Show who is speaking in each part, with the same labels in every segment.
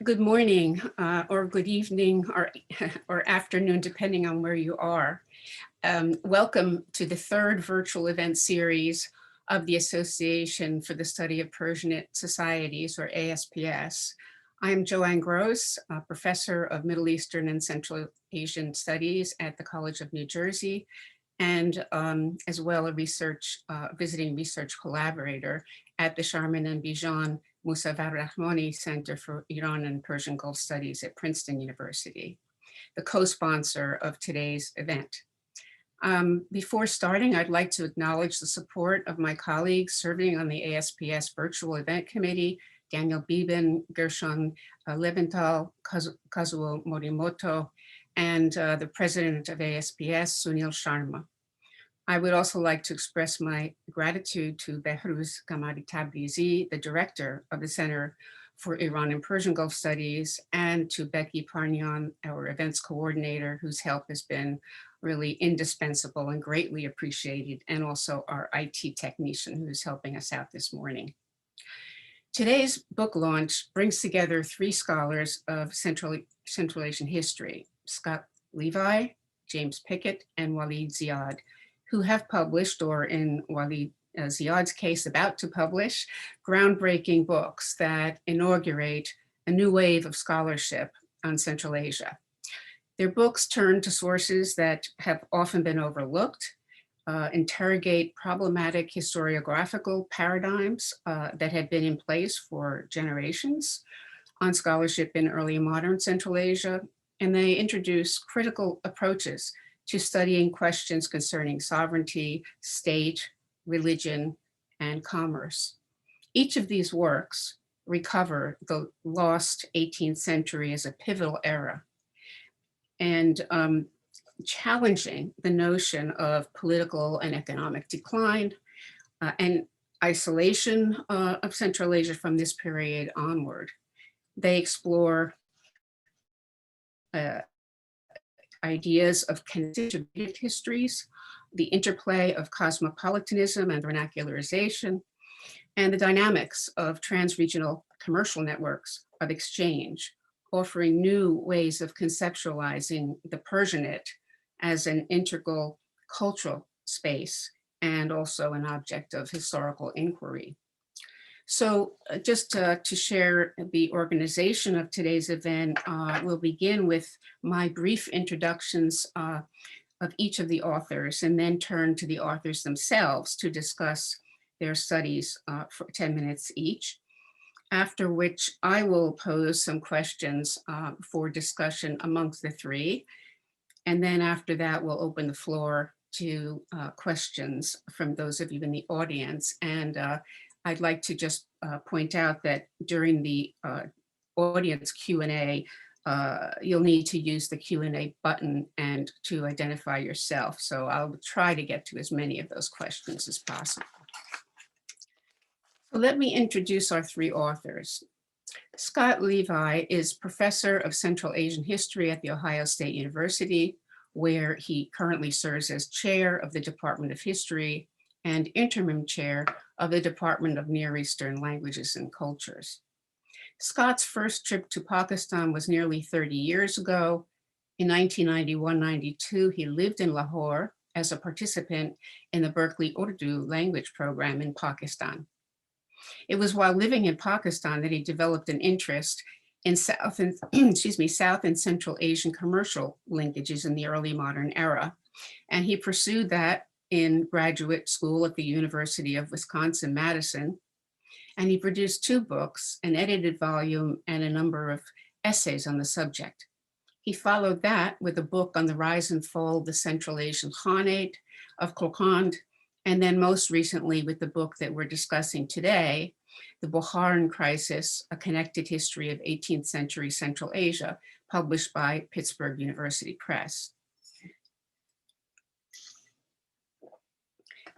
Speaker 1: Good morning or good evening or afternoon, depending on where you are. Welcome to the third virtual event series of the Association for the Study of Persianate Societies, or ASPS. I'm Joanne Gross, a professor of Middle Eastern and Central Asian Studies at the College of New Jersey, and as well a visiting research collaborator at the Sharmin and Bijan Mossavar-Rahmani Center for Iran and Persian Gulf Studies at Princeton University, the co-sponsor of today's event. Before starting, I'd like to acknowledge the support of my colleagues serving on the ASPS Virtual Event Committee, Daniel Beeben, Gershon Leventhal, Kazuo Morimoto, and the president of ASPS, Sunil Sharma. I would also like to express my gratitude to Behruz Gamari Tabrizi, the director of the Center for Iran and Persian Gulf Studies, and to Becky Parnian, our events coordinator, whose help has been really indispensable and greatly appreciated, and also our IT technician who's helping us out this morning. Today's book launch brings together three scholars of Central Asian history, Scott Levi, James Pickett, and Waleed Ziad, who have published, or in Waleed Ziad's case, about to publish, groundbreaking books that inaugurate a new wave of scholarship on Central Asia. Their books turn to sources that have often been overlooked, interrogate problematic historiographical paradigms that have been in place for generations on scholarship in early modern Central Asia, and they introduce critical approaches to studying questions concerning sovereignty, state, religion, and commerce. Each of these works recover the lost 18th century as a pivotal era and challenging the notion of political and economic decline and isolation of Central Asia from this period onward. They explore ideas of distributed histories, the interplay of cosmopolitanism and vernacularization, and the dynamics of transregional commercial networks of exchange, offering new ways of conceptualizing the Persianate as an integral cultural space and also an object of historical inquiry. So just to share the organization of today's event, we'll begin with my brief introductions of each of the authors and then turn to the authors themselves to discuss their studies for 10 minutes each, after which I will pose some questions for discussion amongst the three. And then after that, we'll open the floor to questions from those of you in the audience. And I'd like to just point out that during the audience Q&A, you'll need to use the Q&A button and to identify yourself. So I'll try to get to as many of those questions as possible. So let me introduce our three authors. Scott Levi is professor of Central Asian history at The Ohio State University, where he currently serves as chair of the Department of History and interim chair of the Department of Near Eastern Languages and Cultures. Scott's first trip to Pakistan was nearly 30 years ago. In 1991-92, he lived in Lahore as a participant in the Berkeley Urdu language program in Pakistan. It was while living in Pakistan that he developed an interest in South and Central Asian commercial linkages in the early modern era. And he pursued that in graduate school at the University of Wisconsin-Madison. And he produced two books, an edited volume and a number of essays on the subject. He followed that with a book on the rise and fall of the Central Asian Khanate of Kokand, and then most recently with the book that we're discussing today, The Bukharan Crisis, A Connected History of 18th Century Central Asia, published by Pittsburgh University Press.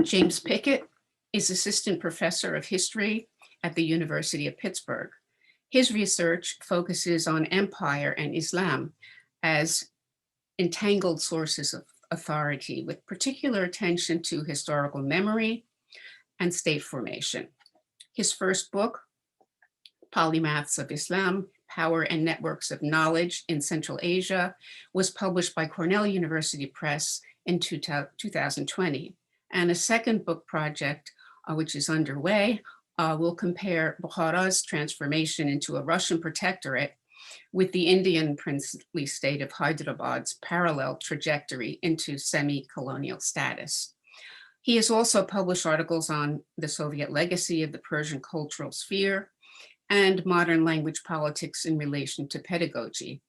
Speaker 1: James Pickett is assistant professor of history at the University of Pittsburgh. His research focuses on empire and Islam as entangled sources of authority, with particular attention to historical memory and state formation. His first book, Polymaths of Islam, Power and Networks of Knowledge in Central Asia, was published by Cornell University Press in 2020. And a second book project, which is underway, will compare Bukhara's transformation into a Russian protectorate with the Indian princely state of Hyderabad's parallel trajectory into semi-colonial status. He has also published articles on the Soviet legacy of the Persian cultural sphere and modern language politics in relation to pedagogy.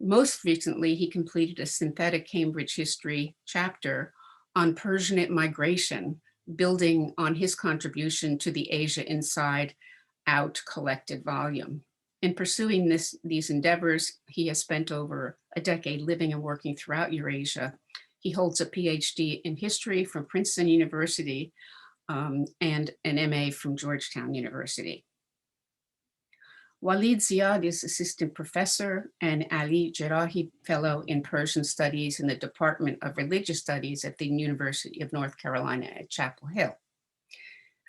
Speaker 1: Most recently, he completed a synthetic Cambridge history chapter on Persianate migration, building on his contribution to the Asia Inside Out collected volume. In pursuing these endeavors, he has spent over a decade living and working throughout Eurasia. He holds a PhD in history from Princeton University and an MA from Georgetown University. Waleed Ziad is assistant professor and Ali Jerahi Fellow in Persian Studies in the Department of Religious Studies at the University of North Carolina at Chapel Hill.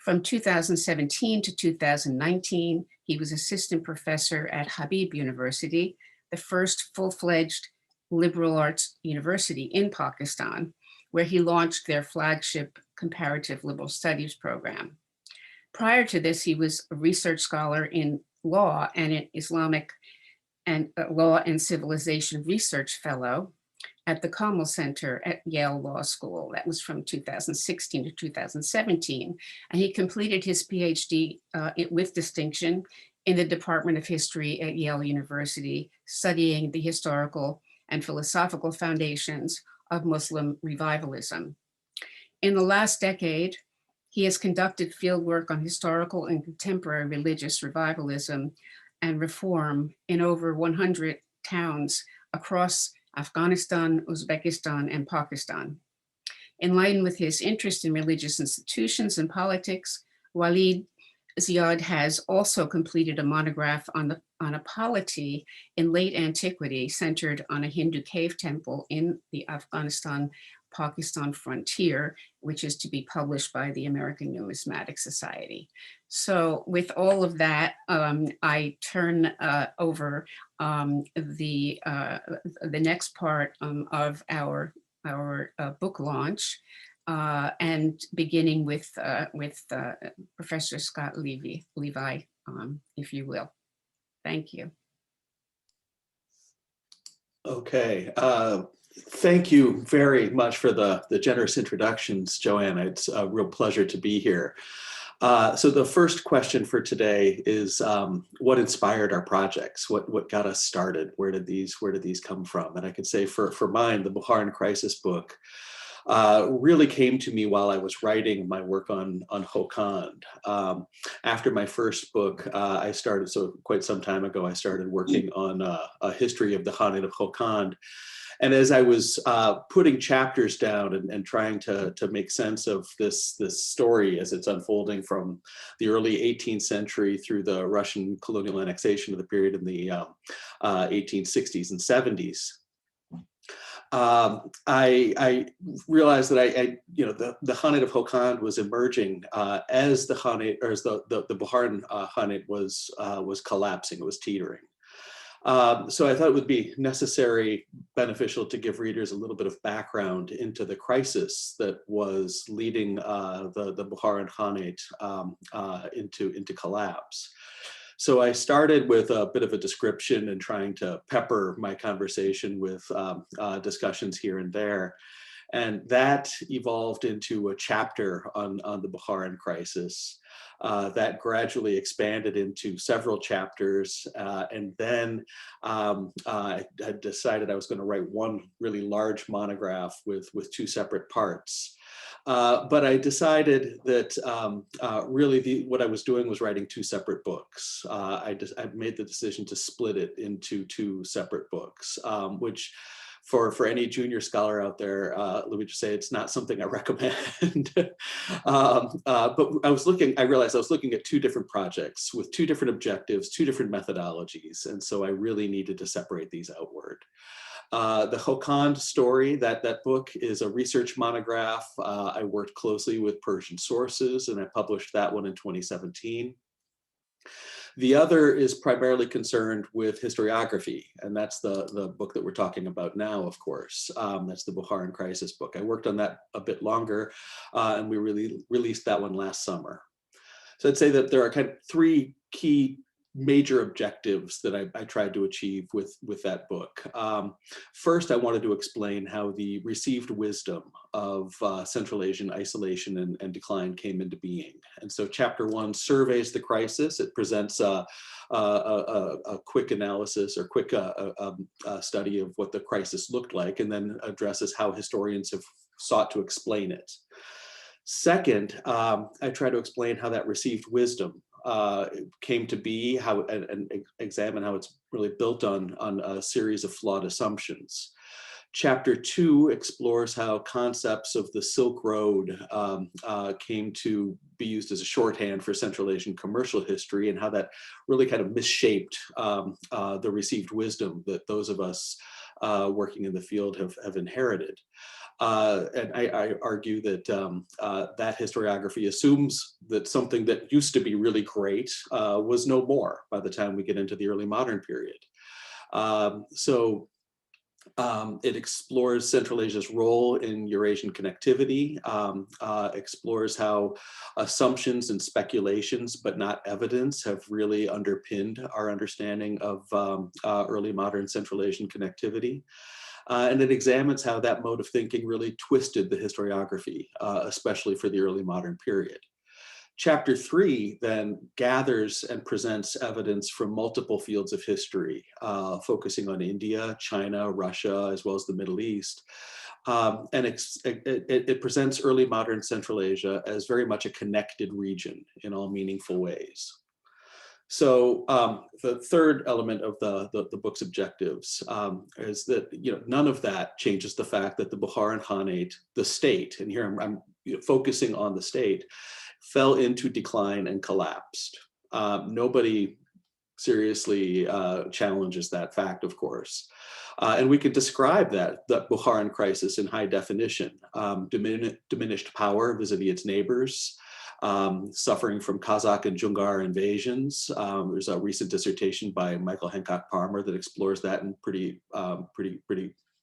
Speaker 1: From 2017 to 2019, he was assistant professor at Habib University, the first full-fledged liberal arts university in Pakistan, where he launched their flagship comparative liberal studies program. Prior to this, he was a research scholar in law and an Islamic and Law and Civilization Research Fellow at the Carmel Center at Yale Law School. That was from 2016 to 2017. And he completed his PhD with distinction in the Department of History at Yale University, studying the historical and philosophical foundations of Muslim revivalism. In the last decade, he has conducted fieldwork on historical and contemporary religious revivalism and reform in over 100 towns across Afghanistan, Uzbekistan, and Pakistan. In line with his interest in religious institutions and politics, Waleed Ziad has also completed a monograph on a polity in late antiquity centered on a Hindu cave temple in the Afghanistan-Pakistan frontier, which is to be published by the American Numismatic Society. So with all of that, I turn over the next part of our book launch, and beginning with Professor Scott Levi, if you will. Thank you.
Speaker 2: Okay. Thank you very much for the generous introductions, Joanna. It's a real pleasure to be here. So the first question for today is what inspired our projects? What got us started? Where did these come from? And I could say for mine, the Bukharan Crisis book really came to me while I was writing my work on Hokhand. After my first book, I started, so quite some time ago, I started working on a history of the Khanate of Hokhand. And as I was putting chapters down and trying to make sense of this story as it's unfolding from the early 18th century through the Russian colonial annexation of the period in the 1860s and 70s, I realized that the Khanate of Hokhand was emerging as the Khanate, or as the Bukharan Khanate was collapsing, it was teetering. So I thought it would be necessary, beneficial to give readers a little bit of background into the crisis that was leading the Bukharan Khanate into collapse. So I started with a bit of a description and trying to pepper my conversation with discussions here and there. And that evolved into a chapter on the Bukharan crisis that gradually expanded into several chapters. And then I decided I was going to write one really large monograph with two separate parts. But I decided that really what I was doing was writing two separate books. I made the decision to split it into two separate books, which for any junior scholar out there, let me just say it's not something I recommend. But I realized I was looking at two different projects with two different objectives, two different methodologies. And so I really needed to separate these outward. The Hokhand story, that book is a research monograph. I worked closely with Persian sources and I published that one in 2017. The other is primarily concerned with historiography, and that's the book that we're talking about now, of course. That's the Bukharan crisis book. I worked on that a bit longer, and we really released that one last summer. So I'd say that there are kind of three key major objectives that I tried to achieve with that book. First, I wanted to explain how the received wisdom of Central Asian isolation and decline came into being. And so chapter 1 surveys the crisis. It presents a quick analysis or quick study of what the crisis looked like, and then addresses how historians have sought to explain it. Second, I try to explain how that received wisdom came to be, and examine how it's really built on a series of flawed assumptions. Chapter 2 explores how concepts of the Silk Road came to be used as a shorthand for Central Asian commercial history, and how that really kind of misshaped the received wisdom that those of us working in the field have inherited. And I argue that that historiography assumes that something that used to be really great was no more by the time we get into the early modern period. It explores Central Asia's role in Eurasian connectivity, explores how assumptions and speculations, but not evidence, have really underpinned our understanding of early modern Central Asian connectivity. And it examines how that mode of thinking really twisted the historiography, especially for the early modern period. Chapter 3 then gathers and presents evidence from multiple fields of history, focusing on India, China, Russia, as well as the Middle East. And it presents early modern Central Asia as very much a connected region in all meaningful ways. So the third element of the book's objectives is that none of that changes the fact that the Bukharan Khanate, the state, and here I'm focusing on the state, fell into decline and collapsed. Nobody seriously challenges that fact, of course. And we could describe that Bukharan crisis in high definition: diminished power vis-a-vis its neighbors, suffering from Kazakh and Jungar invasions. There's a recent dissertation by Michael Hancock Palmer that explores that in pretty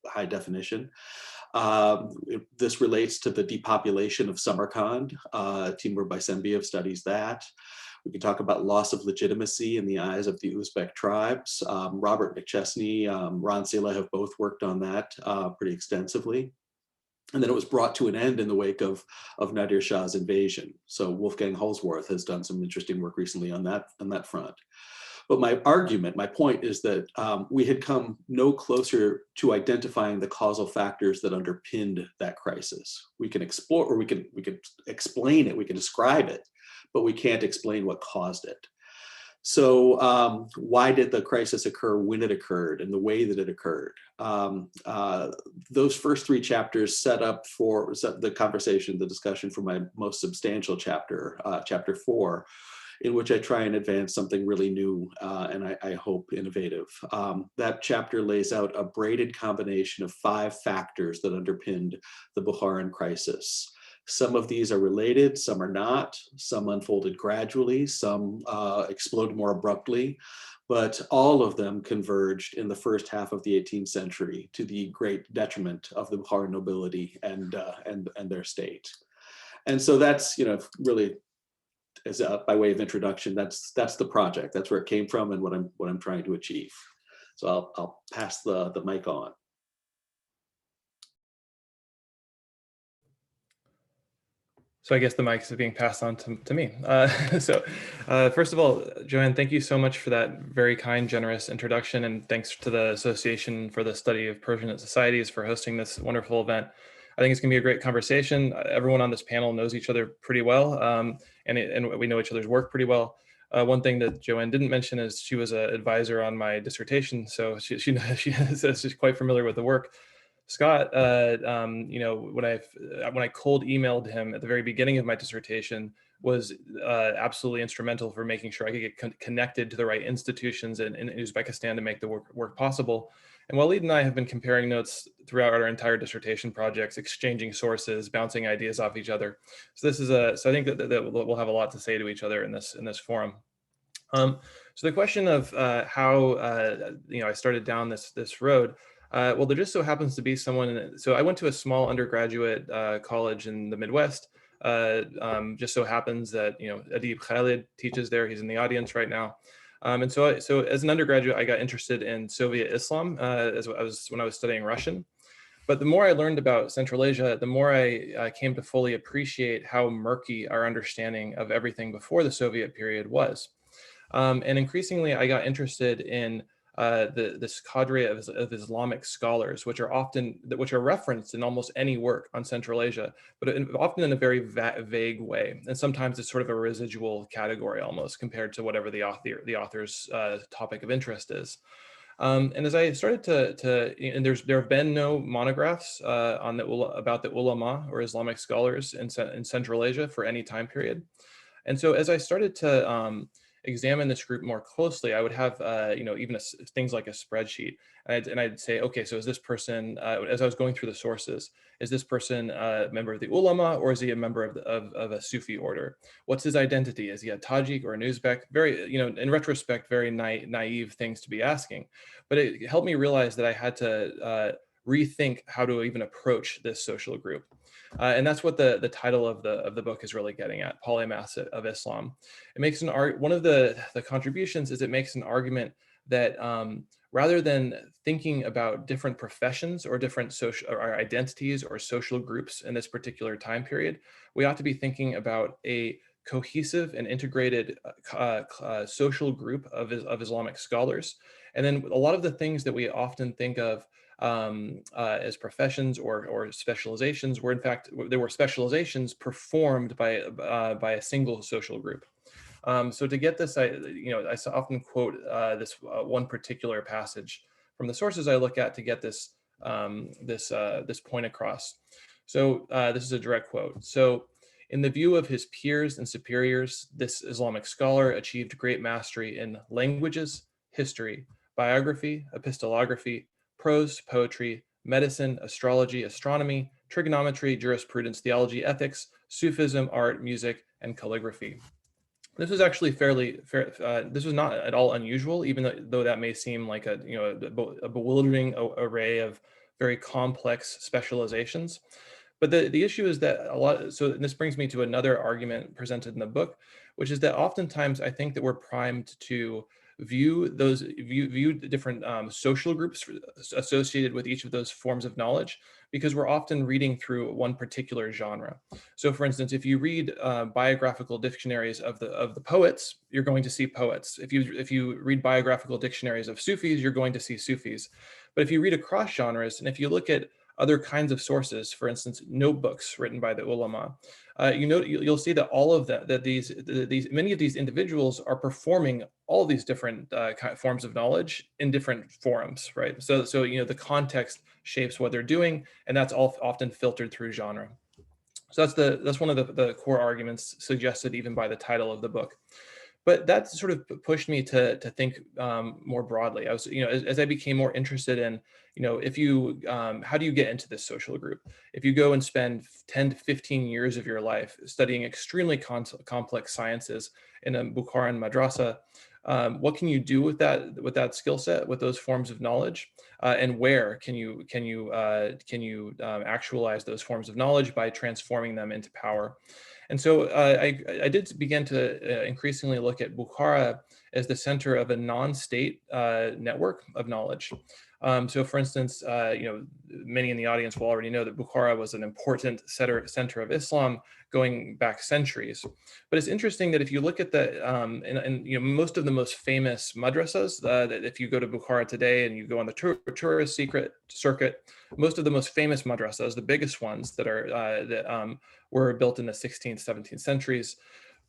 Speaker 2: high definition. This relates to the depopulation of Samarkand. Timur Baisembiev studies that. We can talk about loss of legitimacy in the eyes of the Uzbek tribes. Robert McChesney, Ron Sela have both worked on that pretty extensively. And then it was brought to an end in the wake of Nadir Shah's invasion. So Wolfgang Holsworth has done some interesting work recently on that front. But my point is that we had come no closer to identifying the causal factors that underpinned that crisis. We can explore, or we can explain it, we can describe it, but we can't explain what caused it. So why did the crisis occur when it occurred and the way that it occurred? Those first 3 chapters set the conversation, the discussion for my most substantial chapter, chapter 4, in which I try and advance something really new and I hope innovative. That chapter lays out a braided combination of 5 factors that underpinned the Bukharan crisis. Some of these are related, some are not, some unfolded gradually, some explode more abruptly, but all of them converged in the first half of the 18th century to the great detriment of the Bukharan nobility and their state. And so that's, really, as by way of introduction, that's the project. That's where it came from and what I'm trying to achieve. So I'll pass the mic on.
Speaker 3: So I guess the mic is being passed on to me. First of all, Joanne, thank you so much for that very kind, generous introduction. And thanks to the Association for the Study of Persian Societies for hosting this wonderful event. I think it's gonna be a great conversation. Everyone on this panel knows each other pretty well, and we know each other's work pretty well. One thing that Joanne didn't mention is she was an advisor on my dissertation. So she's quite familiar with the work. Scott, when I cold emailed him at the very beginning of my dissertation, was absolutely instrumental for making sure I could get connected to the right institutions in Uzbekistan to make the work possible. And Waleed and I have been comparing notes throughout our entire dissertation projects, exchanging sources, bouncing ideas off each other. So this is so I think that we'll have a lot to say to each other in this forum. So the question of how I started down this road. Well, there just so happens to be someone. So I went to a small undergraduate college in the Midwest. Just so happens that Adib Khalid teaches there. He's in the audience right now. And so as an undergraduate, I got interested in Soviet Islam when I was studying Russian. But the more I learned about Central Asia, the more I came to fully appreciate how murky our understanding of everything before the Soviet period was. And increasingly, I got interested in this cadre of Islamic scholars, which are referenced in almost any work on Central Asia, but often in a very vague way. And sometimes it's sort of a residual category almost compared to whatever the author's topic of interest is. And as I started and there have been no monographs about the ulama or Islamic scholars in Central Asia for any time period. And so as I started to examine this group more closely, I would have, even things like a spreadsheet. And I'd say, okay, so is this person, as I was going through the sources, is this person a member of the ulama, or is he a member of a Sufi order? What's his identity? Is he a Tajik or an Uzbek? Very, in retrospect, very naive things to be asking. But it helped me realize that I had to rethink how to even approach this social group. And that's what the title of the book is really getting at, Polymaths of Islam. It makes one of the contributions is it makes an argument that rather than thinking about different professions or different social or identities or social groups in this particular time period, we ought to be thinking about a cohesive and integrated social group of Islamic scholars. And then a lot of the things that we often think of as professions or specializations were in fact there were specializations performed by a single social group. So to get this, I often quote this one particular passage from the sources I look at to get this this point across. So this is a direct quote. So, in the view of his peers and superiors, this Islamic scholar achieved great mastery in languages, history, biography, epistolography, prose, poetry, medicine, astrology, astronomy, trigonometry, jurisprudence, theology, ethics, Sufism, art, music, and calligraphy. This was actually this was not at all unusual, even though that may seem like a bewildering array of very complex specializations. But the issue is that so this brings me to another argument presented in the book, which is that oftentimes I think that we're primed to view the different social groups associated with each of those forms of knowledge, because we're often reading through one particular genre. So for instance, if you read biographical dictionaries of the poets, you're going to see poets. If you read biographical dictionaries of Sufis, you're going to see Sufis. But if you read across genres, and if you look at other kinds of sources, for instance, notebooks written by the ulama, you'll see that all of many of these individuals are performing all these different forms of knowledge in different forums, right? So the context shapes what they're doing, and that's all often filtered through genre. So that's one of the core arguments suggested even by the title of the book. But that sort of pushed me to think more broadly. I was, as I became more interested in, how do you get into this social group? If you go and spend 10 to 15 years of your life studying extremely complex sciences in a Bukharan madrasa, what can you do with that skill set, with those forms of knowledge, and where can you actualize those forms of knowledge by transforming them into power? And so I did begin to increasingly look at Bukhara as the center of a non-state network of knowledge. So for instance, many in the audience will already know that Bukhara was an important center of Islam going back centuries. But it's interesting that if you look at most of the most famous madrasas, that if you go to Bukhara today and you go on the tourist circuit, most of the most famous madrasas, the biggest ones that were built in the 16th, 17th centuries.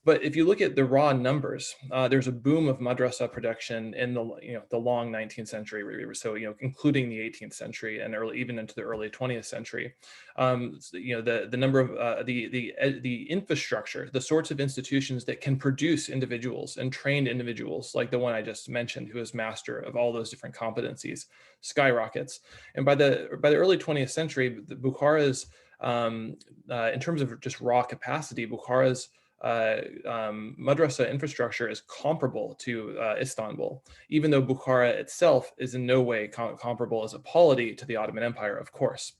Speaker 3: But if you look at the raw numbers, there's a boom of madrasa production in the long 19th century, so including the 18th century and even into the early 20th century. The number of the infrastructure, the sorts of institutions that can produce individuals and trained individuals, like the one I just mentioned, who is master of all those different competencies, skyrockets. And by the early 20th century, Bukhara's in terms of just raw capacity, Bukhara's madrasa infrastructure is comparable to Istanbul, even though Bukhara itself is in no way comparable as a polity to the Ottoman Empire, of course.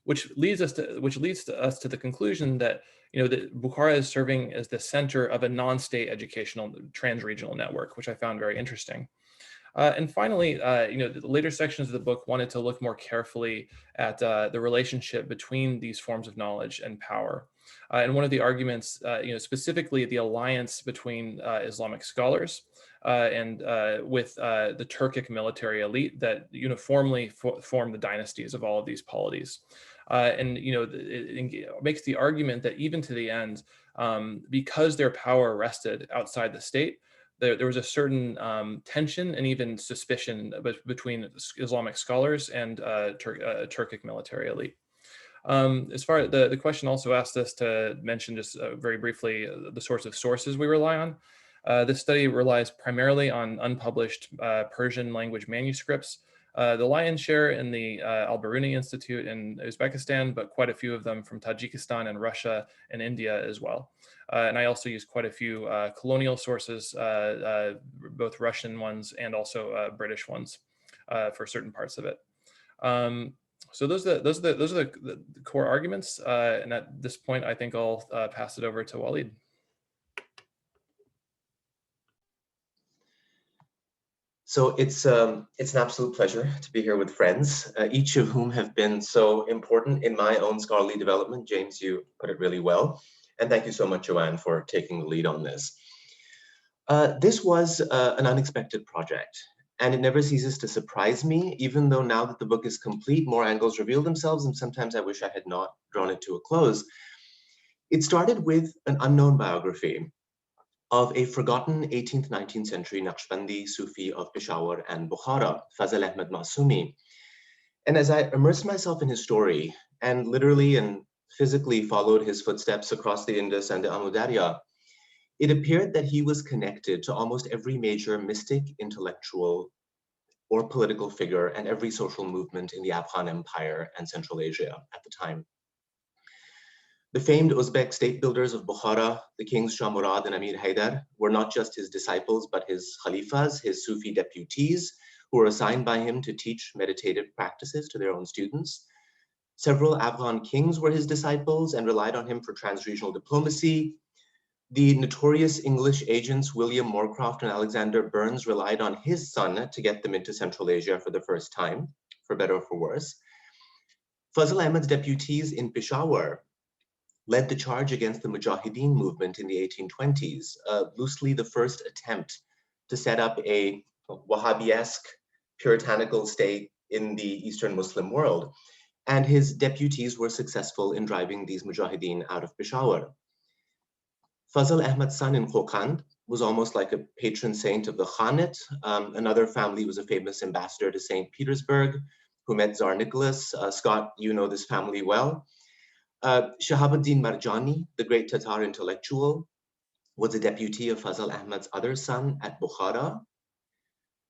Speaker 3: Which leads us to the conclusion that that Bukhara is serving as the center of a non-state educational trans-regional network, which I found very interesting. And finally, the later sections of the book wanted to look more carefully at the relationship between these forms of knowledge and power. And one of the arguments, specifically the alliance between Islamic scholars and with the Turkic military elite that uniformly form the dynasties of all of these polities. And it makes the argument that even to the end, because their power rested outside the state, there was a certain tension and even suspicion between Islamic scholars and Turkic military elite. As far as the question also asked us to mention just very briefly the sorts of sources we rely on. This study relies primarily on unpublished Persian language manuscripts, the lion's share in the Al-Biruni Institute in Uzbekistan, but quite a few of them from Tajikistan and Russia and India as well. And I also use quite a few colonial sources, both Russian ones and also British ones for certain parts of it. So those are the core arguments. And at this point, I think I'll pass it over to Waleed.
Speaker 4: So it's an absolute pleasure to be here with friends, each of whom have been so important in my own scholarly development. James, you put it really well. And thank you so much, Joanne, for taking the lead on this. This was an unexpected project, and it never ceases to surprise me, even though now that the book is complete, more angles reveal themselves, and sometimes I wish I had not drawn it to a close. It started with an unknown biography of a forgotten 18th, 19th century Naqshbandi Sufi of Peshawar and Bukhara, Fazl Ahmad Masumi. And as I immersed myself in his story and literally and physically followed his footsteps across the Indus and the Amu Darya, it appeared that he was connected to almost every major mystic, intellectual, or political figure and every social movement in the Afghan Empire and Central Asia at the time. The famed Uzbek state builders of Bukhara, the kings Shah Murad and Amir Haydar, were not just his disciples, but his khalifas, his Sufi deputies, who were assigned by him to teach meditative practices to their own students. Several Afghan kings were his disciples and relied on him for transregional diplomacy. The notorious English agents William Moorcroft and Alexander Burns relied on his son to get them into Central Asia for the first time, for better or for worse. Fazl Ahmad's deputies in Peshawar led the charge against the Mujahideen movement in the 1820s, loosely the first attempt to set up a Wahhabi-esque puritanical state in the Eastern Muslim world. And his deputies were successful in driving these Mujahideen out of Peshawar. Fazl Ahmad's son in Kokand was almost like a patron saint of the Khanate. Another family was a famous ambassador to St. Petersburg, who met Tsar Nicholas. Scott, you know this family well. Shahabuddin Marjani, the great Tatar intellectual, was a deputy of Fazl Ahmad's other son at Bukhara.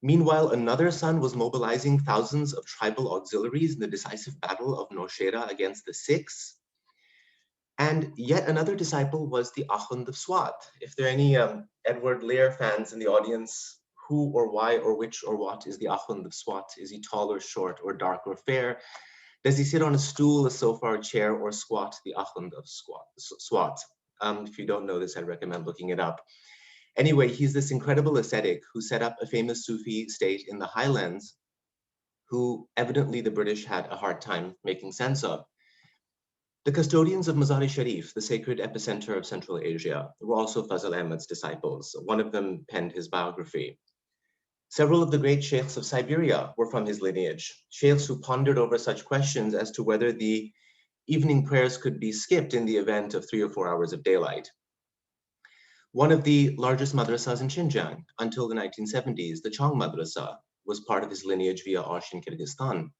Speaker 4: Meanwhile, another son was mobilizing thousands of tribal auxiliaries in the decisive battle of Nowshera against the Sikhs. And yet another disciple was the Akhund of Swat. If there are any Edward Lear fans in the audience, who or why or which or what is the Akhund of Swat? Is he tall or short or dark or fair? Does he sit on a stool, a sofa, or chair, or squat? The Akhund of Swat. If you don't know this, I recommend looking it up. Anyway, he's this incredible ascetic who set up a famous Sufi state in the highlands, who evidently the British had a hard time making sense of. The custodians of Mazar-e-Sharif, the sacred epicenter of Central Asia, were also Fazl Ahmad's disciples. One of them penned his biography. Several of the great sheikhs of Siberia were from his lineage, sheikhs who pondered over such questions as to whether the evening prayers could be skipped in the event of 3 or 4 hours of daylight. One of the largest madrasas in Xinjiang until the 1970s, the Chang Madrasa, was part of his lineage via Osh in Kyrgyzstan.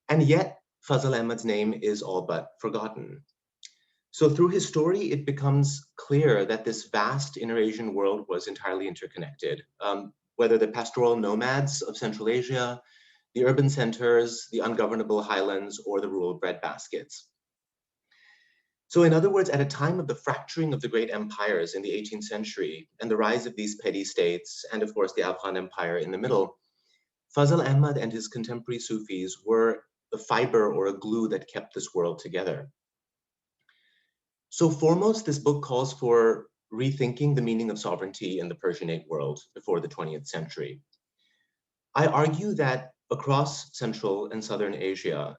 Speaker 4: And yet, Fazl Ahmad's name is all but forgotten. So through his story, it becomes clear that this vast inter-Asian world was entirely interconnected. Whether the pastoral nomads of Central Asia, the urban centers, the ungovernable highlands, or the rural breadbaskets. So in other words, at a time of the fracturing of the great empires in the 18th century and the rise of these petty states, and of course the Afghan Empire in the middle, Fazl Ahmad and his contemporary Sufis were the fiber or a glue that kept this world together. So foremost, this book calls for rethinking the meaning of sovereignty in the Persianate world before the 20th century. I argue that across Central and Southern Asia,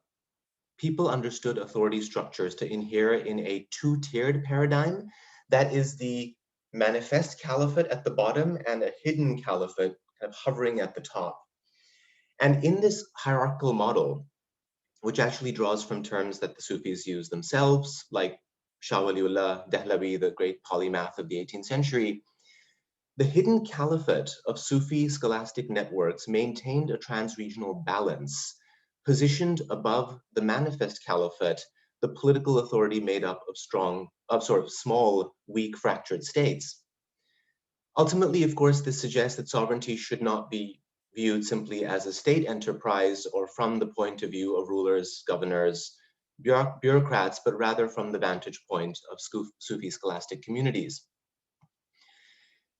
Speaker 4: people understood authority structures to inhere in a two-tiered paradigm that is the manifest caliphate at the bottom and a hidden caliphate kind of hovering at the top. And in this hierarchical model, which actually draws from terms that the Sufis use themselves, like Shah Waliullah Dehlavi, the great polymath of the 18th century, the hidden caliphate of Sufi scholastic networks maintained a trans-regional balance, positioned above the manifest caliphate, the political authority made up of small, weak, fractured states. Ultimately, of course, this suggests that sovereignty should not be viewed simply as a state enterprise or from the point of view of rulers, governors, bureaucrats, but rather from the vantage point of Sufi scholastic communities.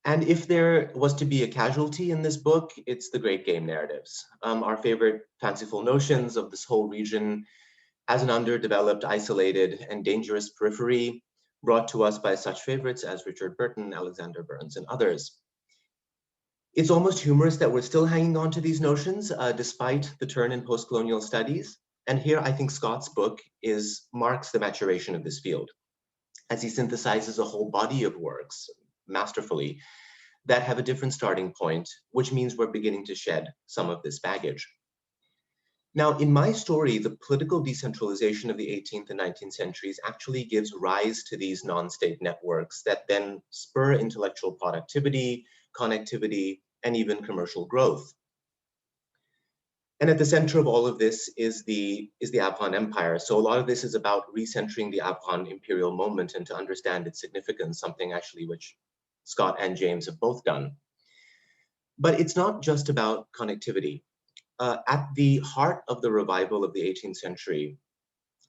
Speaker 4: And if there was to be a casualty in this book, it's the great game narratives. Our favorite fanciful notions of this whole region as an underdeveloped, isolated, and dangerous periphery brought to us by such favorites as Richard Burton, Alexander Burns, and others. It's almost humorous that we're still hanging on to these notions despite the turn in post-colonial studies. And here I think Scott's book marks the maturation of this field as he synthesizes a whole body of works masterfully that have a different starting point, which means we're beginning to shed some of this baggage. Now, in my story, the political decentralization of the 18th and 19th centuries actually gives rise to these non-state networks that then spur intellectual productivity, connectivity, and even commercial growth. And at the center of all of this is the Afghan Empire. So a lot of this is about recentering the Afghan imperial moment and to understand its significance, something actually which Scott and James have both done. But it's not just about connectivity. At the heart of the revival of the 18th century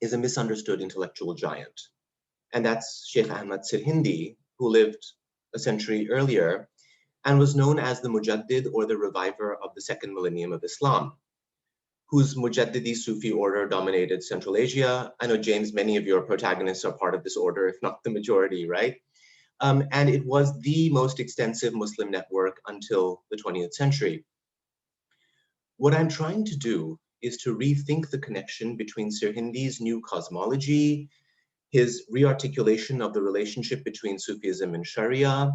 Speaker 4: is a misunderstood intellectual giant. And that's Sheikh Ahmad Sirhindi, who lived a century earlier and was known as the Mujaddid or the reviver of the second millennium of Islam, whose Mujaddidi Sufi order dominated Central Asia. I know, James, many of your protagonists are part of this order, if not the majority, right? And it was the most extensive Muslim network until the 20th century. What I'm trying to do is to rethink the connection between Sirhindi's new cosmology, his rearticulation of the relationship between Sufism and Sharia,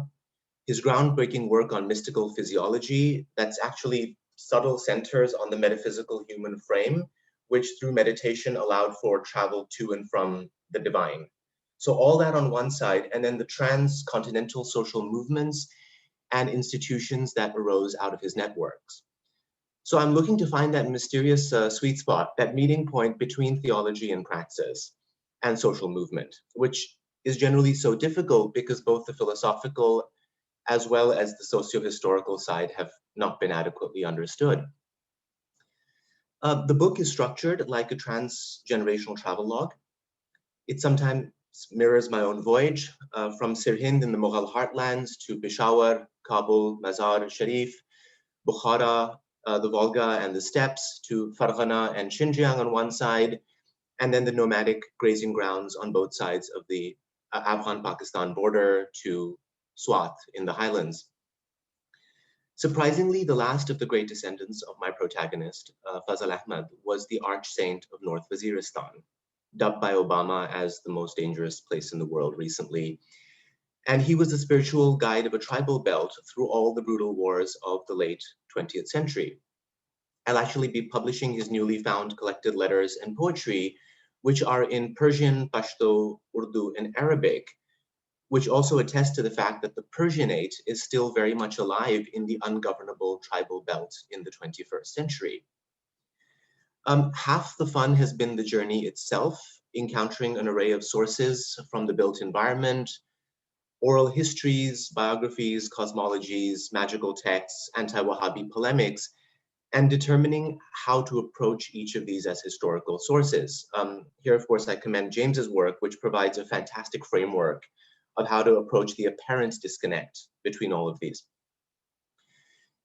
Speaker 4: his groundbreaking work on mystical physiology that's actually subtle centers on the metaphysical human frame, which through meditation allowed for travel to and from the divine. So all that on one side, and then the transcontinental social movements and institutions that arose out of his networks. So I'm looking to find that mysterious sweet spot, that meeting point between theology and praxis and social movement, which is generally so difficult because both the philosophical as well as the socio-historical side have not been adequately understood. The book is structured like a trans-generational travelogue. It sometimes mirrors my own voyage from Sirhind in the Mughal heartlands to Peshawar, Kabul, Mazar Sharif, Bukhara, the Volga and the steppes, to Farghana and Xinjiang on one side, and then the nomadic grazing grounds on both sides of the Afghan-Pakistan border to Swat in the highlands. Surprisingly, the last of the great descendants of my protagonist, Fazl Ahmad, was the arch saint of North Waziristan, dubbed by Obama as the most dangerous place in the world recently. And he was the spiritual guide of a tribal belt through all the brutal wars of the late 20th century. I'll actually be publishing his newly found collected letters and poetry, which are in Persian, Pashto, Urdu, and Arabic, which also attest to the fact that the Persianate is still very much alive in the ungovernable tribal belt in the 21st century. Half the fun has been the journey itself, encountering an array of sources from the built environment, oral histories, biographies, cosmologies, magical texts, anti-Wahhabi polemics, and determining how to approach each of these as historical sources. Here, of course, I commend James's work, which provides a fantastic framework of how to approach the apparent disconnect between all of these.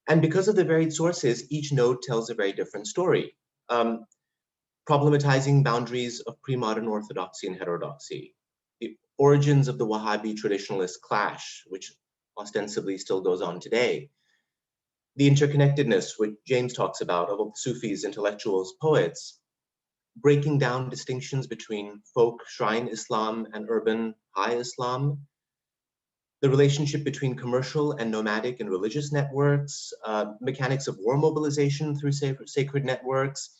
Speaker 4: And because of the varied sources, each node tells a very different story, problematizing boundaries of pre-modern orthodoxy and heterodoxy, the origins of the Wahhabi traditionalist clash, which ostensibly still goes on today, the interconnectedness, which James talks about, of Sufis, intellectuals, poets, breaking down distinctions between folk shrine Islam and urban high Islam, the relationship between commercial and nomadic and religious networks, mechanics of war mobilization through sacred networks,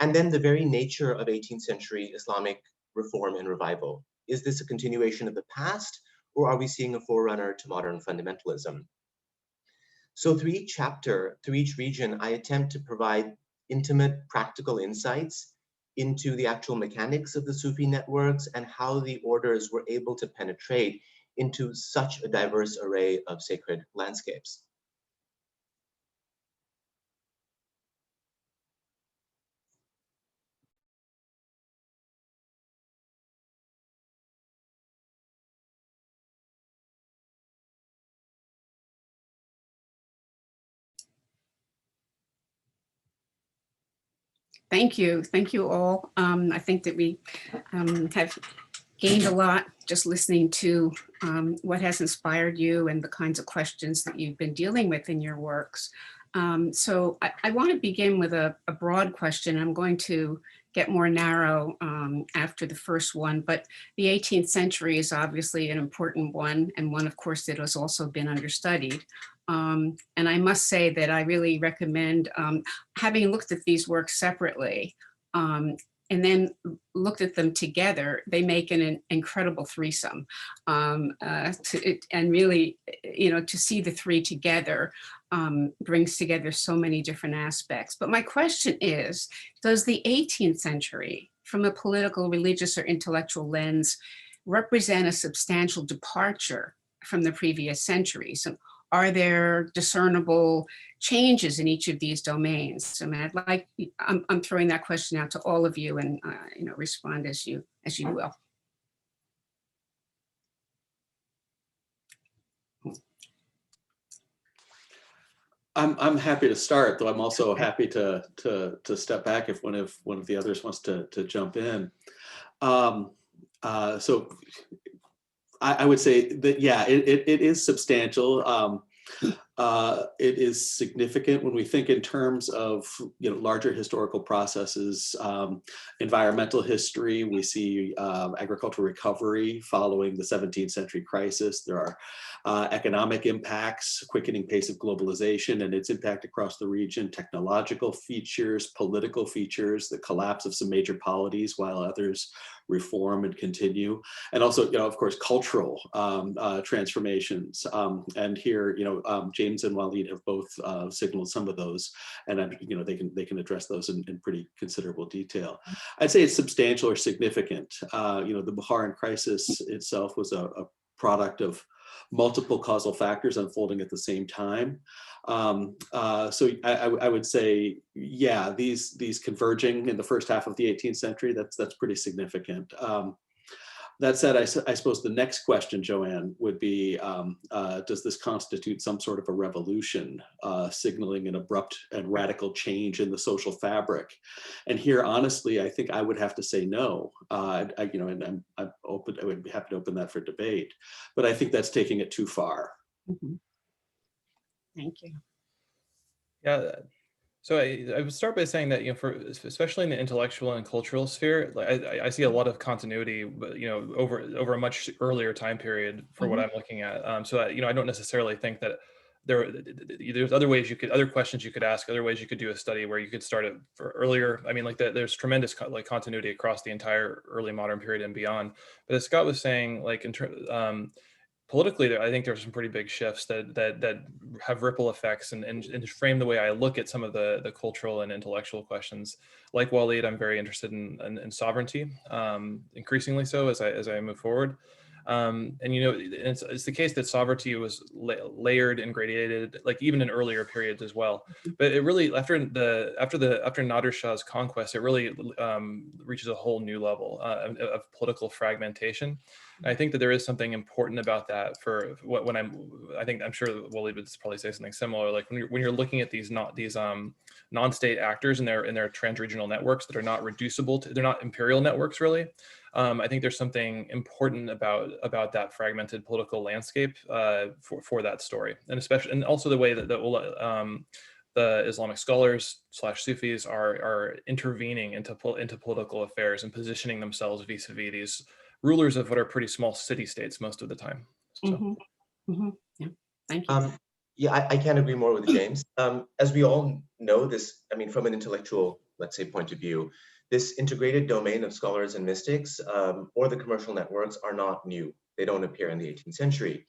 Speaker 4: and then the very nature of 18th century Islamic reform and revival. Is this a continuation of the past, or are we seeing a forerunner to modern fundamentalism? So through each chapter, through each region, I attempt to provide intimate, practical insights into the actual mechanics of the Sufi networks and how the orders were able to penetrate into such a diverse array of sacred landscapes.
Speaker 1: Thank you all. I think that we have gained a lot just listening to what has inspired you and the kinds of questions that you've been dealing with in your works. So I want to begin with a broad question. I'm going to get more narrow after the first one, but the 18th century is obviously an important one, and one, of course, that has also been understudied. And I must say that I really recommend, having looked at these works separately, and then looked at them together, they make an incredible threesome. And really, to see the three together brings together so many different aspects. But my question is, does the 18th century, from a political, religious, or intellectual lens, represent a substantial departure from the previous centuries? And are there discernible changes in each of these domains? I mean, I'm throwing that question out to all of you, and respond as you will.
Speaker 2: I'm happy to start, though I'm also happy to step back if one of the others wants to jump in. So I would say that, yeah, it is substantial. It is significant when we think in terms of larger historical processes, environmental history. We see agricultural recovery following the 17th century crisis. There are economic impacts, quickening pace of globalization and its impact across the region, technological features, political features, the collapse of some major polities while others reform and continue, and also, of course, cultural transformations. And here, James and Waleed have both signaled some of those, and they can address those in pretty considerable detail. I'd say it's substantial or significant. The Bukharan crisis itself was a product of multiple causal factors unfolding at the same time. So I would say, yeah, these converging in the first half of the 18th century, that's pretty significant. That said, I suppose the next question, Joanne, would be, does this constitute some sort of a revolution, signaling an abrupt and radical change in the social fabric? And here, honestly, I think I would have to say no. And I'm open. I would be happy to open that for debate, but I think that's taking it too far.
Speaker 1: Mm-hmm. Thank you.
Speaker 3: Yeah. So I would start by saying that, especially in the intellectual and cultural sphere, I see a lot of continuity, over a much earlier time period for what I'm looking at. So I don't necessarily think that there's other questions you could ask, other ways you could do a study where you could start it for earlier. I mean, there's tremendous continuity across the entire early modern period and beyond. But as Scott was saying, politically, I think there's some pretty big shifts that have ripple effects and frame the way I look at some of the cultural and intellectual questions. Like Waleed, I'm very interested in sovereignty, increasingly so as I move forward. And it's the case that sovereignty was layered and gradated, like even in earlier periods as well. But it really, after Nader Shah's conquest, it really reaches a whole new level of political fragmentation. And I think that there is something important about that for I'm sure Waleed would probably say something similar. Like when you're looking at these non-state actors and their trans-regional networks that are not reducible to, they're not imperial networks really. I think there's something important about that fragmented political landscape for that story, and also the way that the Islamic scholars / Sufis are intervening into political affairs and positioning themselves vis-a-vis these rulers of what are pretty small city-states most of the time. So.
Speaker 1: Yeah, thank you.
Speaker 4: Yeah, I can't agree more with James. As we all know, this, I mean, from an intellectual, let's say, point of view, this integrated domain of scholars and mystics or the commercial networks are not new. They don't appear in the 18th century.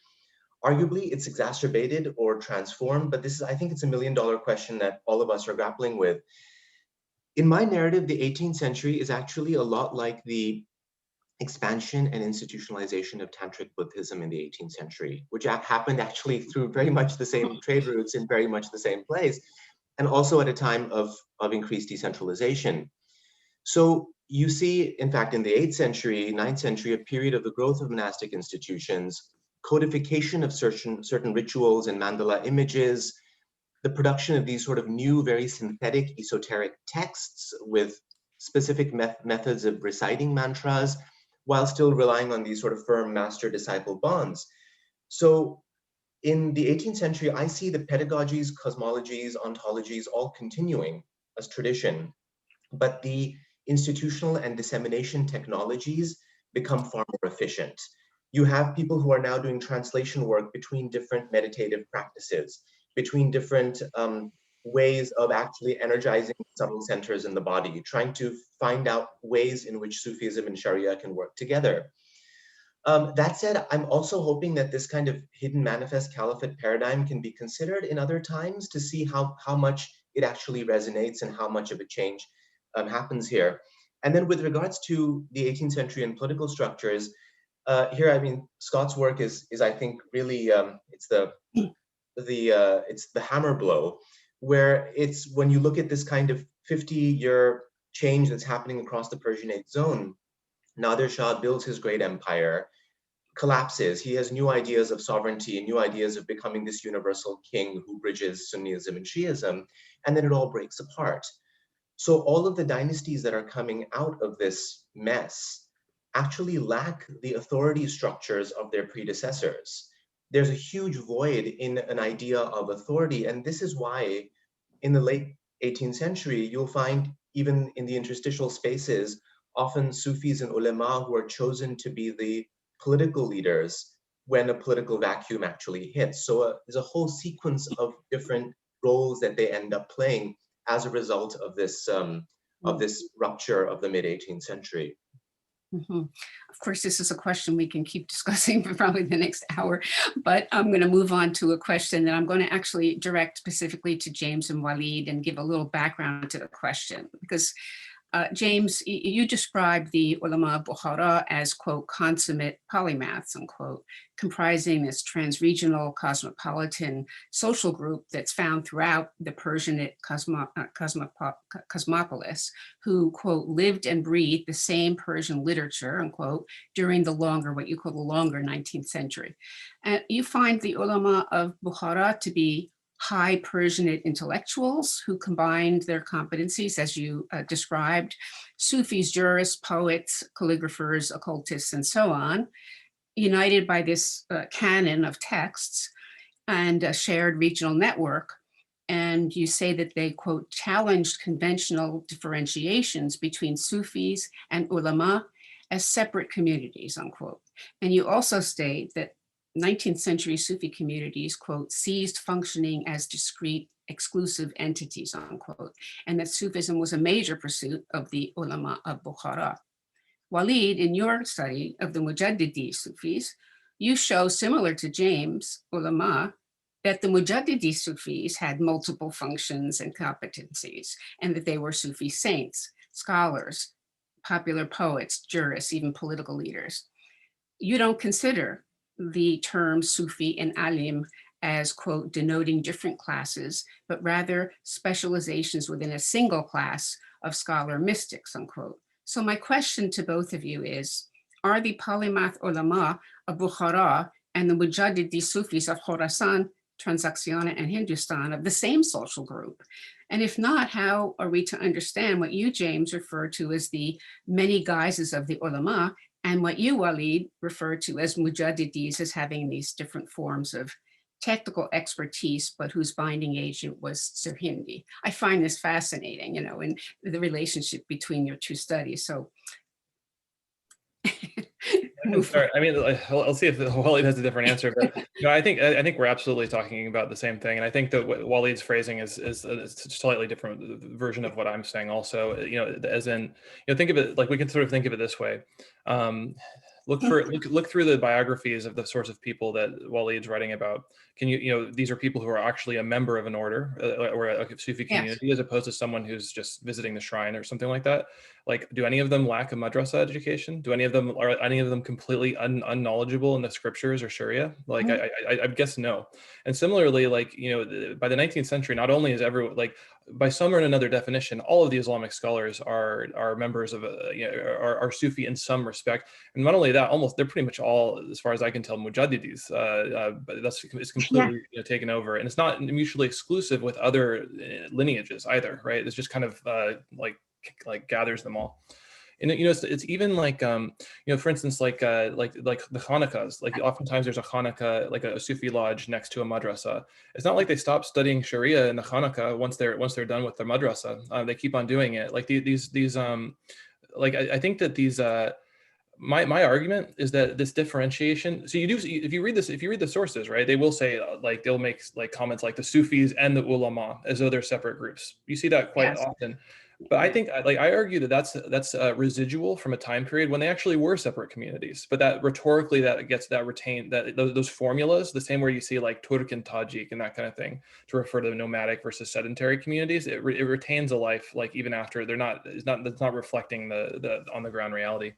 Speaker 4: Arguably, it's exacerbated or transformed, but I think it's $1 million question that all of us are grappling with. In my narrative, the 18th century is actually a lot like the expansion and institutionalization of tantric Buddhism in the 18th century, which happened actually through very much the same trade routes in very much the same place, and also at a time of increased decentralization. So you see, in fact, in the 8th century, 9th century, a period of the growth of monastic institutions, codification of certain rituals and mandala images, the production of these sort of new, very synthetic, esoteric texts with specific methods of reciting mantras, while still relying on these sort of firm master-disciple bonds. So in the 18th century, I see the pedagogies, cosmologies, ontologies all continuing as tradition, but the institutional and dissemination technologies become far more efficient. You have people who are now doing translation work between different meditative practices, between different ways of actually energizing subtle centers in the body, trying to find out ways in which Sufism and Sharia can work together. That said, I'm also hoping that this kind of hidden manifest caliphate paradigm can be considered in other times to see how much it actually resonates and how much of a change happens here. And then with regards to the 18th century and political structures, here, I mean, Scott's work is I think really it's the hammer blow, where it's when you look at this kind of 50-year change that's happening across the Persianate zone. Nader Shah builds his great empire, collapses. He has new ideas of sovereignty and new ideas of becoming this universal king who bridges Sunnism and Shiism, and then it all breaks apart. So all of the dynasties that are coming out of this mess actually lack the authority structures of their predecessors. There's a huge void in an idea of authority, and this is why in the late 18th century, you'll find even in the interstitial spaces, often Sufis and ulema who are chosen to be the political leaders when a political vacuum actually hits. So there's a whole sequence of different roles that they end up playing as a result of this rupture of the mid-18th century.
Speaker 1: Of course, this is a question we can keep discussing for probably the next hour, but I'm going to move on to a question that I'm going to actually direct specifically to James and Waleed and give a little background to the question, because James, you described the ulama of Bukhara as, quote, consummate polymaths, unquote, comprising this trans-regional cosmopolitan social group that's found throughout the Persianate cosmopolis, who, quote, lived and breathed the same Persian literature, unquote, during the longer, what you call the longer 19th century. And you find the ulama of Bukhara to be high Persianate intellectuals who combined their competencies, as you described, Sufis, jurists, poets, calligraphers, occultists, and so on, united by this canon of texts and a shared regional network. And you say that they, quote, challenged conventional differentiations between Sufis and ulama as separate communities, unquote. And you also state that 19th century Sufi communities, quote, ceased functioning as discrete, exclusive entities, unquote, and that Sufism was a major pursuit of the ulama of Bukhara. Waleed, in your study of the Mujaddidi Sufis, you show, similar to James' ulama, that the Mujaddidi Sufis had multiple functions and competencies, and that they were Sufi saints, scholars, popular poets, jurists, even political leaders. you don't consider the term Sufi and Alim as, quote, denoting different classes, but rather specializations within a single class of scholar mystics, unquote. So my question to both of you is, are the polymath ulama of Bukhara and the Mujaddidi Sufis of Khorasan, Transaxiana, and Hindustan of the same social group? And if not, how are we to understand what you, James, refer to as the many guises of the ulama, and what you, Waleed, refer to as Mujaddidis, as having these different forms of technical expertise, but whose binding agent was Sirhindi? I find this fascinating, you know, in the relationship between your two studies. So
Speaker 3: Sorry, I mean, I'll see if Waleed has a different answer, but no, I think we're absolutely talking about the same thing, and I think that what Waleed's phrasing is a slightly different version of what I'm saying. Also, you know, as in, you know, think of it like we can sort of think of it this way. Look through the biographies of the sorts of people that Waleed's writing about. Can you know, these are people who are actually a member of an order or a Sufi community, yes, as opposed to someone who's just visiting the shrine or something like that. Like, do any of them lack a madrasa education? Are any of them completely unknowledgeable in the scriptures or Sharia? Like, I guess no. And similarly, like, you know, by the 19th century, not only is everyone, like, by some or another definition, all of the Islamic scholars are members of you know, are Sufi in some respect, and not only that, they're pretty much all, as far as I can tell, Mujaddidis. But it's completely you know, taken over, and it's not mutually exclusive with other lineages either, right? It's just kind of like gathers them all. And you know, it's even like you know, for instance, like the Hanukkahs. Like, oftentimes there's a Hanukkah, like a Sufi lodge next to a madrasa. It's not like they stop studying Sharia in the Hanukkah once they're done with their madrasa. They keep on doing it. Like these like I think that these my argument is that this differentiation. So if you read the sources, right, they will say like, they'll make like comments like the Sufis and the ulama as though they're separate groups. You see that quite often. But I think, like, I argue that that's residual from a time period when they actually were separate communities. But that rhetorically, retained those formulas, the same where you see like Turk and Tajik and that kind of thing, to refer to the nomadic versus sedentary communities. It retains a life, like, even after it's not reflecting the on the ground reality.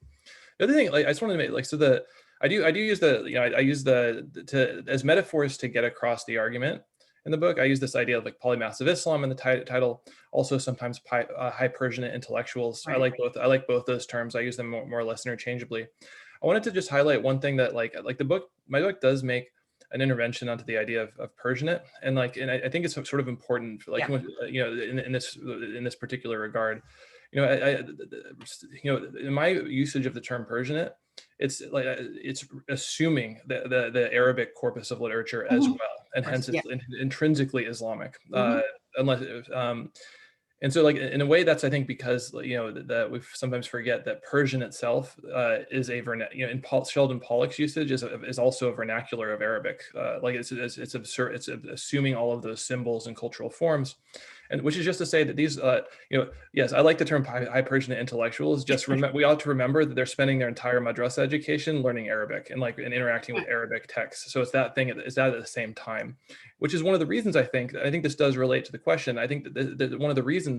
Speaker 3: The other thing, like, I just wanted to make, like, so I do use I use as metaphors to get across the argument. In the book, I use this idea of like polymaths of Islam in the title. Also, sometimes high Persianate intellectuals. Right. I like both those terms. I use them more or less interchangeably. I wanted to just highlight one thing that like my book does make an intervention onto the idea of Persianate, and I think it's sort of important, like, you know, in this particular regard. You know, in my usage of the term Persianate, it's like it's assuming the Arabic corpus of literature as well, and hence it's intrinsically Islamic, and so, like, in a way, that's, I think, because, you know, that we sometimes forget that Persian itself is in Sheldon Pollock's usage is also a vernacular of Arabic. Like, it's assuming all of those symbols and cultural forms, and which is just to say that these, you know, yes, I like the term high Persian intellectuals. Just we ought to remember that they're spending their entire madrasa education learning Arabic and interacting with Arabic texts. So it's that at the same time, which is one of the reasons I think this does relate to the question. I think that one of the reasons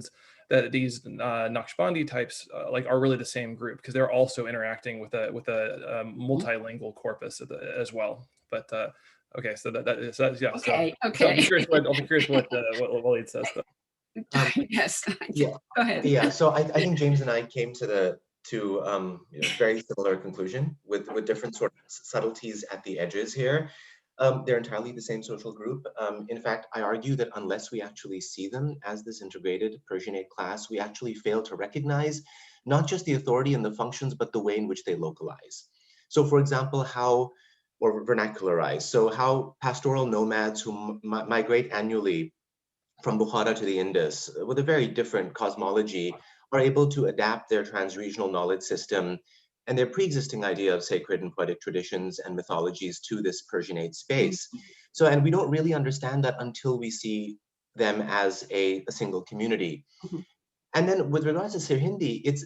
Speaker 3: that these Naqshbandi types are really the same group, because they're also interacting with a multilingual corpus as well. But okay, so that's yeah.
Speaker 1: Okay.
Speaker 3: So I'll be curious what Waleed says, though.
Speaker 1: Yes.
Speaker 4: Yeah.
Speaker 1: Go ahead.
Speaker 4: Yeah. So I think James and I came to you know, very similar conclusion with different sort of subtleties at the edges here. They're entirely the same social group. In fact, I argue that unless we actually see them as this integrated Persianate class, we actually fail to recognize not just the authority and the functions, but the way in which they localize. So, for example, or vernacularize. So how pastoral nomads who migrate annually from Bukhara to the Indus with a very different cosmology are able to adapt their transregional knowledge system and their pre-existing idea of sacred and poetic traditions and mythologies to this Persianate space. So, and we don't really understand that until we see them as a single community. And then with regards to Sirhindi,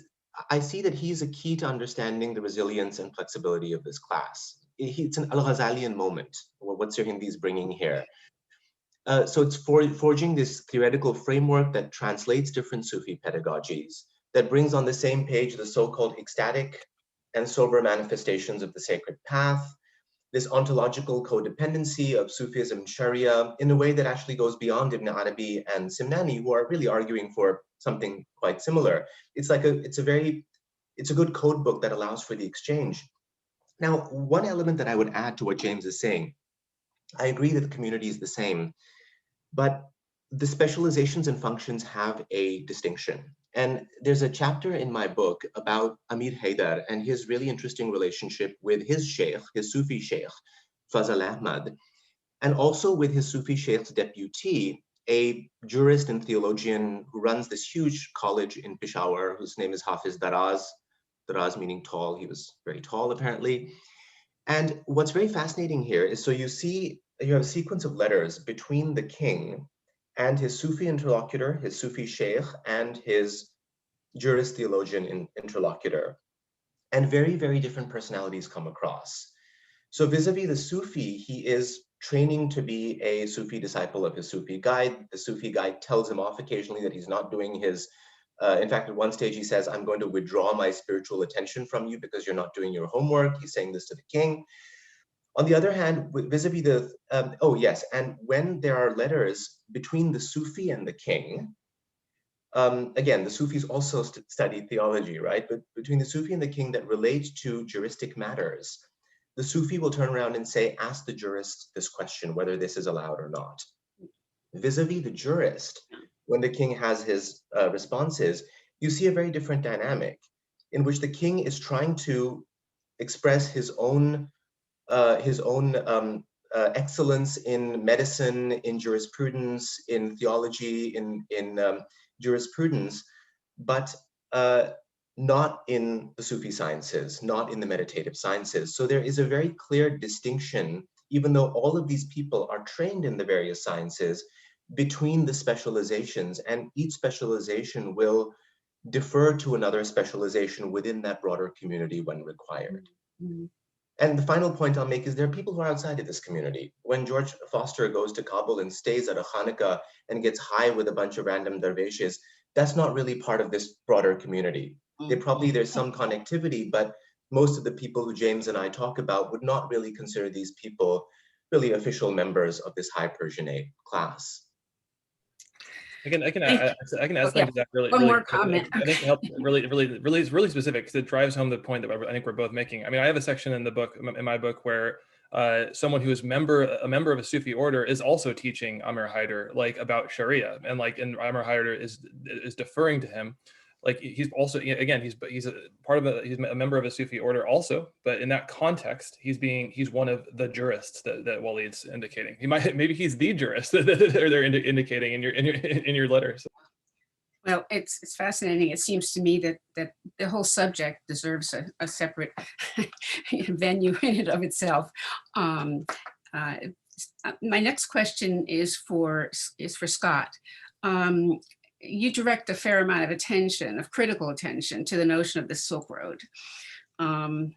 Speaker 4: I see that he's a key to understanding the resilience and flexibility of this class. It's an Al-Ghazalian moment, what Sirhindi is bringing here. So it's forging this theoretical framework that translates different Sufi pedagogies, that brings on the same page the so-called ecstatic and sober manifestations of the sacred path, this ontological codependency of Sufism and Sharia in a way that actually goes beyond Ibn Arabi and Simnani, who are really arguing for something quite similar. It's a good code book that allows for the exchange. Now, one element that I would add to what James is saying, I agree that the community is the same, but the specializations and functions have a distinction. And there's a chapter in my book about Amir Haydar and his really interesting relationship with his sheikh, his Sufi sheikh, Fazl Ahmad, and also with his Sufi sheikh's deputee, a jurist and theologian who runs this huge college in Peshawar, whose name is Hafiz Daraz, Daraz meaning tall. He was very tall, apparently. And what's very fascinating here is, so you have a sequence of letters between the king and his Sufi interlocutor, his Sufi sheikh, and his jurist theologian interlocutor. And very, very different personalities come across. So vis-a-vis the Sufi, he is training to be a Sufi disciple of his Sufi guide. The Sufi guide tells him off occasionally that he's not doing his, in fact, at one stage he says, I'm going to withdraw my spiritual attention from you because you're not doing your homework. He's saying this to the king. On the other hand, vis-a-vis the, oh yes, and when there are letters between the Sufi and the king, again, the Sufis also study theology, right? But between the Sufi and the king that relate to juristic matters, the Sufi will turn around and say, ask the jurist this question, whether this is allowed or not. Vis-a-vis the jurist, when the king has his responses, you see a very different dynamic in which the king is trying to express his own excellence in medicine, in jurisprudence, in theology, in jurisprudence, but not in the Sufi sciences, not in the meditative sciences. So there is a very clear distinction, even though all of these people are trained in the various sciences, between the specializations, and each specialization will defer to another specialization within that broader community when required.
Speaker 1: Mm-hmm.
Speaker 4: And the final point I'll make is there are people who are outside of this community. When George Foster goes to Kabul and stays at a Hanukkah and gets high with a bunch of random dervishes, that's not really part of this broader community. There's some connectivity, but most of the people who James and I talk about would not really consider these people really official members of this high Persianate class.
Speaker 3: I can add something to that really.
Speaker 1: One
Speaker 3: really
Speaker 1: more comment.
Speaker 3: I think it helps really specific because it drives home the point that I think we're both making. I mean, I have a section in my book where someone who is a member of a Sufi order is also teaching Amir Haydar about Sharia, and Amir Haydar is deferring to him. He's also, again, he's a member of a Sufi order also, but in that context, he's one of the jurists that Waleed's indicating. Maybe he's the jurist that they're indicating in your letters.
Speaker 1: Well, it's fascinating. It seems to me that the whole subject deserves a separate venue in and of itself. My next question is for Scott. You direct a fair amount of attention, of critical attention, to the notion of the Silk Road,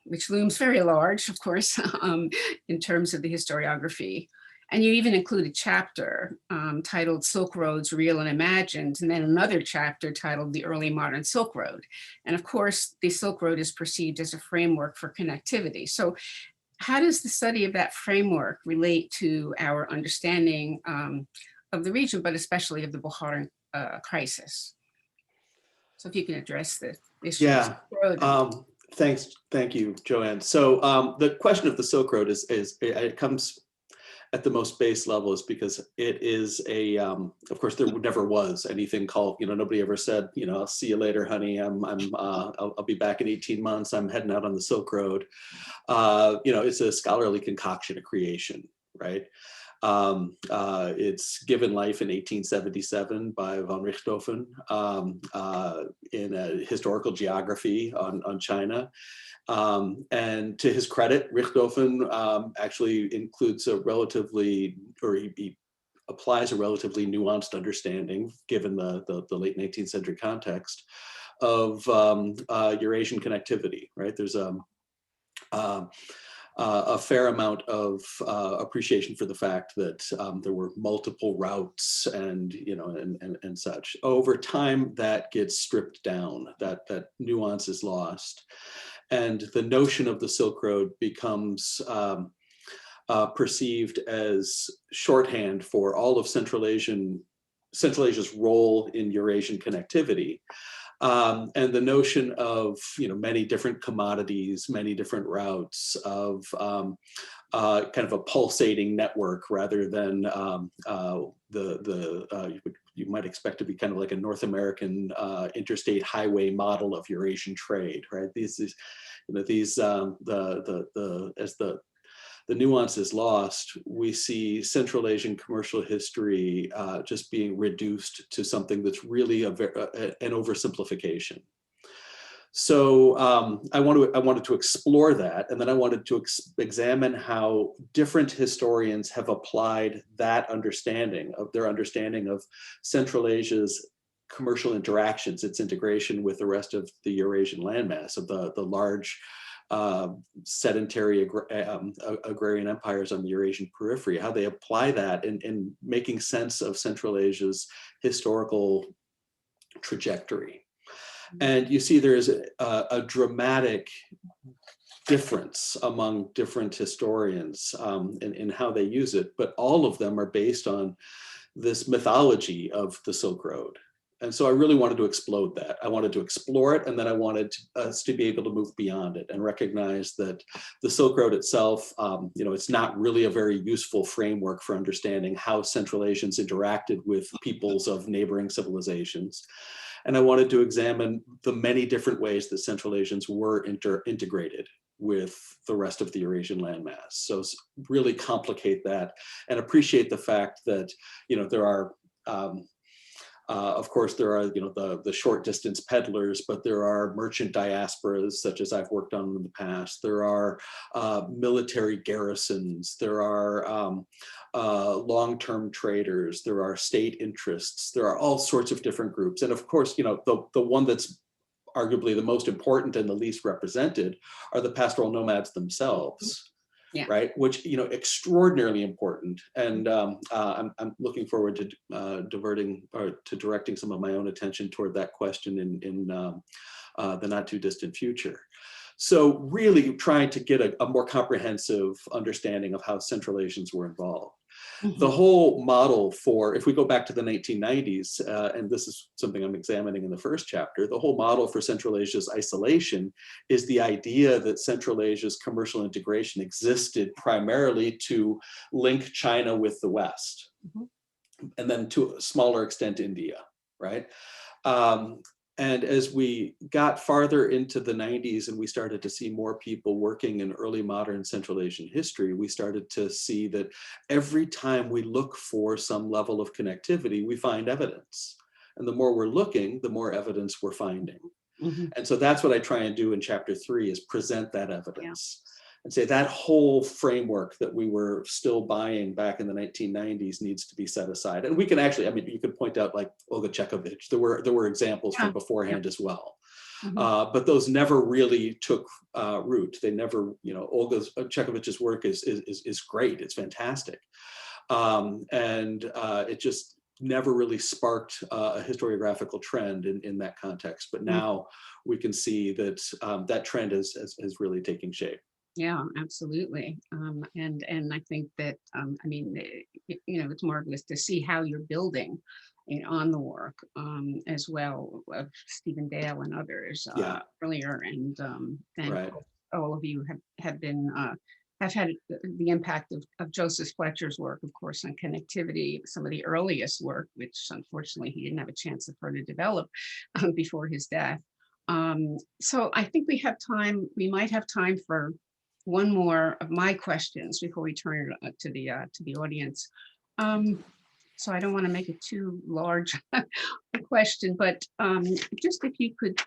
Speaker 1: which looms very large, of course, in terms of the historiography. And you even include a chapter titled Silk Roads, Real and Imagined, and then another chapter titled The Early Modern Silk Road. And of course, the Silk Road is perceived as a framework for connectivity. So how does the study of that framework relate to our understanding of the region, but especially of the Bukharan crisis? So if you can address the issue.
Speaker 2: Yeah. Thank you, Joanne. So the question of the Silk Road is it comes at the most base levels because it is of course there never was anything called, nobody ever said, I'll see you later, honey. I'll be back in 18 months. I'm heading out on the Silk Road. It's a scholarly concoction, a creation, right? It's given life in 1877 by von Richthofen in a historical geography on China. And to his credit, Richthofen actually includes he applies a relatively nuanced understanding, given the late 19th century context, of Eurasian connectivity, right? There's a fair amount of appreciation for the fact that there were multiple routes and such. Over time, that gets stripped down. That nuance is lost, and the notion of the Silk Road becomes perceived as shorthand for all of Central Asia's role in Eurasian connectivity. And the notion of many different commodities, many different routes, of kind of a pulsating network rather than you might expect to be kind of like a North American interstate highway model of Eurasian trade, right? As the nuance is lost, we see Central Asian commercial history just being reduced to something that's really an oversimplification. So I wanted to explore that, and then I wanted to examine how different historians have applied that understanding of Central Asia's commercial interactions, its integration with the rest of the Eurasian landmass, of the large sedentary agrarian empires on the Eurasian periphery, how they apply that in making sense of Central Asia's historical trajectory. And you see there's a dramatic difference among different historians in how they use it, but all of them are based on this mythology of the Silk Road. And so I really wanted to explode that. I wanted to explore it, and then I wanted us to be able to move beyond it and recognize that the Silk Road itself, it's not really a very useful framework for understanding how Central Asians interacted with peoples of neighboring civilizations. And I wanted to examine the many different ways that Central Asians were integrated with the rest of the Eurasian landmass. So really complicate that and appreciate the fact that, there are, of course, there are the short distance peddlers, but there are merchant diasporas, such as I've worked on in the past. There are military garrisons. There are long-term traders. There are state interests. There are all sorts of different groups. And of course, the one that's arguably the most important and the least represented are the pastoral nomads themselves. Yeah. Right, which extraordinarily important, and I'm looking forward to directing some of my own attention toward that question in the not too distant future. So really trying to get a more comprehensive understanding of how Central Asians were involved. Mm-hmm. The whole model for, if we go back to the 1990s, and this is something I'm examining in the first chapter, the whole model for Central Asia's isolation is the idea that Central Asia's commercial integration existed primarily to link China with the West, mm-hmm. and then to a smaller extent, India, right? And as we got farther into the 90s and we started to see more people working in early modern Central Asian history, we started to see that every time we look for some level of connectivity, we find evidence. And the more we're looking, the more evidence we're finding. Mm-hmm. And so that's what I try and do in chapter 3, is present that evidence. Yeah. And say that whole framework that we were still buying back in the 1990s needs to be set aside. And we can actually, you could point out like Olga Chekhovich. There were examples from beforehand as well. Mm-hmm. But those never really took root. They never, Olga Chekhovich's work is great. It's fantastic. And it just never really sparked a historiographical trend in that context. But now we can see that that trend is really taking shape.
Speaker 1: Yeah, absolutely. And I think that, it's marvelous to see how you're building on the work as well of Stephen Dale and others earlier. And right. All of you have been, have had the impact of Joseph Fletcher's work, of course, on connectivity, some of the earliest work, which unfortunately he didn't have a chance to further develop before his death. So I think we might have time for one more of my questions before we turn it to the audience. So I don't want to make it too large a question, but just if you could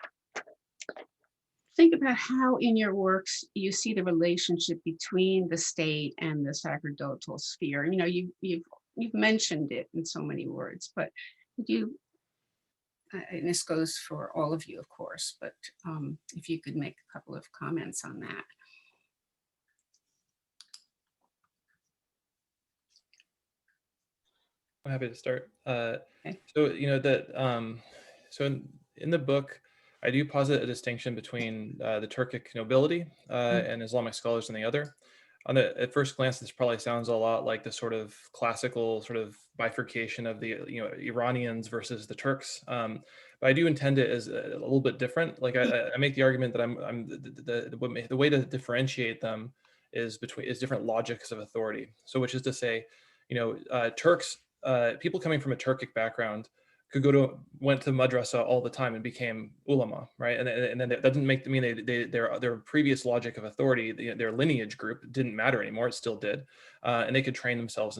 Speaker 1: think about how in your works you see the relationship between the state and the sacerdotal sphere. You've mentioned it in so many words, but would you, and this goes for all of you, of course, but if you could make a couple of comments on that.
Speaker 3: I'm happy to start.
Speaker 1: Okay.
Speaker 3: So, so in the book, I do posit a distinction between the Turkic nobility and Islamic scholars on the other. At first glance, this probably sounds a lot like the sort of classical sort of bifurcation of the Iranians versus the Turks. But I do intend it as a little bit different. Like I make the argument that the way to differentiate them is different logics of authority. So which is to say, Turks, people coming from a Turkic background went to madrasa all the time and became ulama, right? And then that doesn't mean their previous logic of authority, their lineage group didn't matter anymore. It still did, and they could train themselves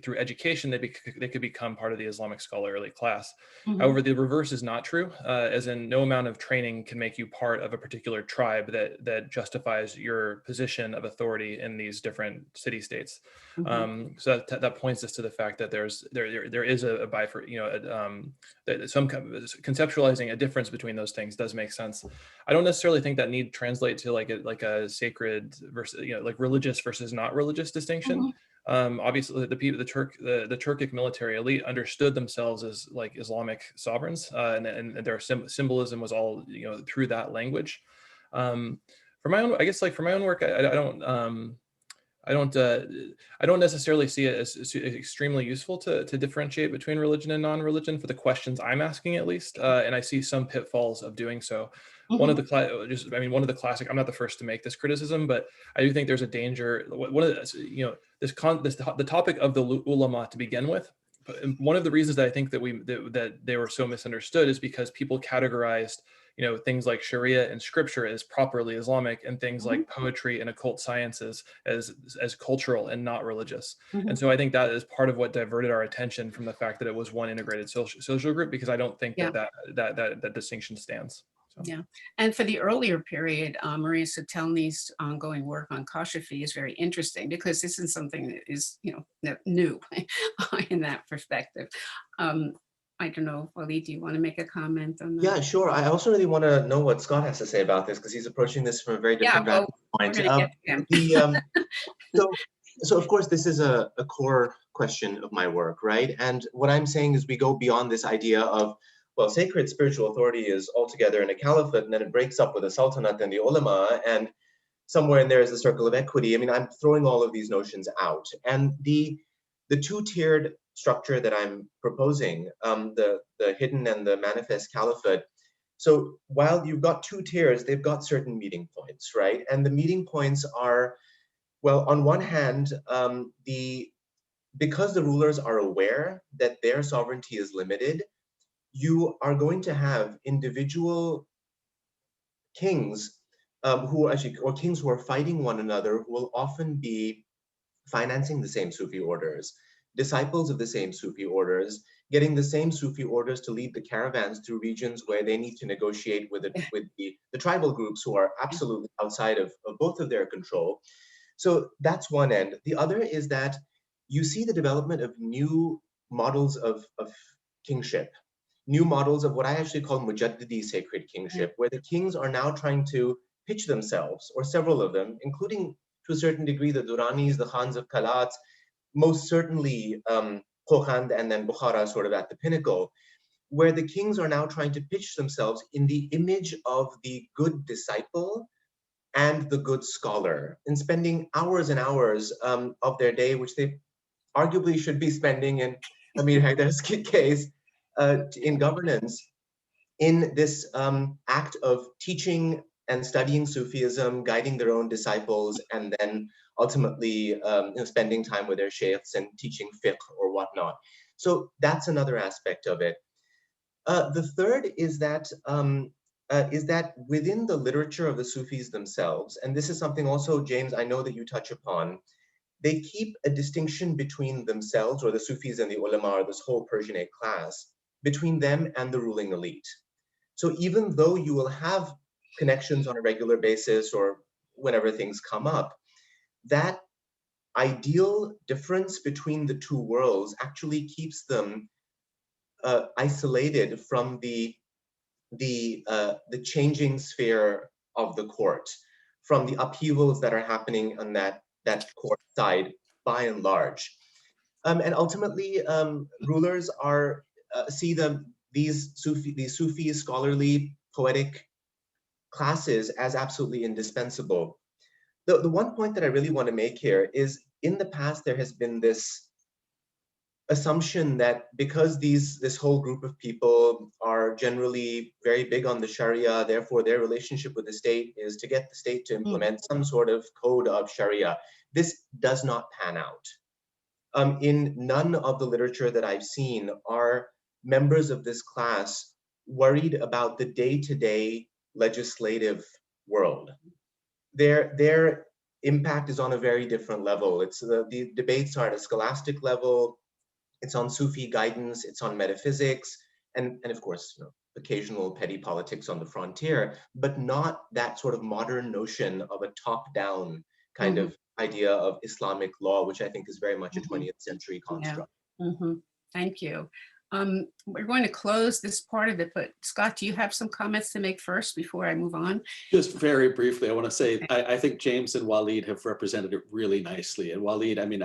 Speaker 3: through education they could become part of the Islamic scholarly class. However, the reverse is not true, as in no amount of training can make you part of a particular tribe that justifies your position of authority in these different city states. So that points us to the fact that there is a conceptualizing a difference between those things does make sense. I don't necessarily think that need translate to like a sacred versus like religious versus not religious distinction. Obviously, the Turkic military elite understood themselves as like Islamic sovereigns, and their symbolism was all through that language. For my own, I guess, like for my own work, I don't necessarily see it as extremely useful to differentiate between religion and non-religion for the questions I'm asking, at least, and I see some pitfalls of doing so. One of the classic. I'm not the first to make this criticism, but I do think there's a danger. One of the, the topic of the ulama to begin with. One of the reasons that I think that they were so misunderstood is because people categorized things like Sharia and scripture as properly Islamic, and things like poetry and occult sciences as cultural and not religious. And so I think that is part of what diverted our attention from the fact that it was one integrated social group, because I don't think that distinction stands. So.
Speaker 1: Yeah, and for the earlier period, Maria Sutelny's ongoing work on Kashafi is very interesting, because this is something that is new in that perspective. I don't know, Waleed, do you want to make a comment on that?
Speaker 4: Yeah, sure. I also really want to know what Scott has to say about this, because he's approaching this from a very different vantage point. So of course, this is a core question of my work, right? And what I'm saying is we go beyond this idea of, well, sacred spiritual authority is altogether in a caliphate, and then it breaks up with the sultanate and the ulama, and somewhere in there is the circle of equity. I mean, I'm throwing all of these notions out. And the two-tiered structure that I'm proposing, the hidden and the manifest caliphate. So while you've got two tiers, they've got certain meeting points, right? And the meeting points are, well, on one hand, because the rulers are aware that their sovereignty is limited, you are going to have individual kings or kings who are fighting one another, who will often be financing the same Sufi orders, disciples of the same Sufi orders, getting the same Sufi orders to lead the caravans through regions where they need to negotiate with the tribal groups who are absolutely outside of both of their control. So that's one end. The other is that you see the development of new models of kingship, new models of what I actually call mujaddidi sacred kingship, where the kings are now trying to pitch themselves, or several of them, including to a certain degree the Duranis, the Khans of Kalat, most certainly Khokhand and then Bukhara sort of at the pinnacle, where the kings are now trying to pitch themselves in the image of the good disciple and the good scholar, and spending hours and hours of their day, which they arguably should be spending in Amir Haidar's case, in governance, in this act of teaching and studying Sufism, guiding their own disciples, and then ultimately spending time with their sheikhs and teaching fiqh or whatnot. So that's another aspect of it. The third is that within the literature of the Sufis themselves, and this is something also, James, I know that you touch upon, they keep a distinction between themselves, or the Sufis and the ulama, or this whole Persianate class, between them and the ruling elite. So even though you will have connections on a regular basis or whenever things come up, that ideal difference between the two worlds actually keeps them isolated from the changing sphere of the court, from the upheavals that are happening on that court side by and large. And ultimately, rulers are see these Sufi scholarly poetic classes as absolutely indispensable. The one point that I really want to make here is, in the past, there has been this assumption that because this whole group of people are generally very big on the Sharia, therefore their relationship with the state is to get the state to implement some sort of code of Sharia. This does not pan out. In none of the literature that I've seen are members of this class worried about the day-to-day legislative world. Their impact is on a very different level. It's the debates are at a scholastic level. It's on Sufi guidance, it's on metaphysics, and of course, you know, occasional petty politics on the frontier, but not that sort of modern notion of a top-down kind of idea of Islamic law, which I think is very much a 20th century construct.
Speaker 1: Yeah. Thank you. We're going to close this part of it, but Scott, do you have some comments to make first before I move on?
Speaker 2: Just very briefly, I want to say, I think James and Waleed have represented it really nicely. And Waleed, I mean,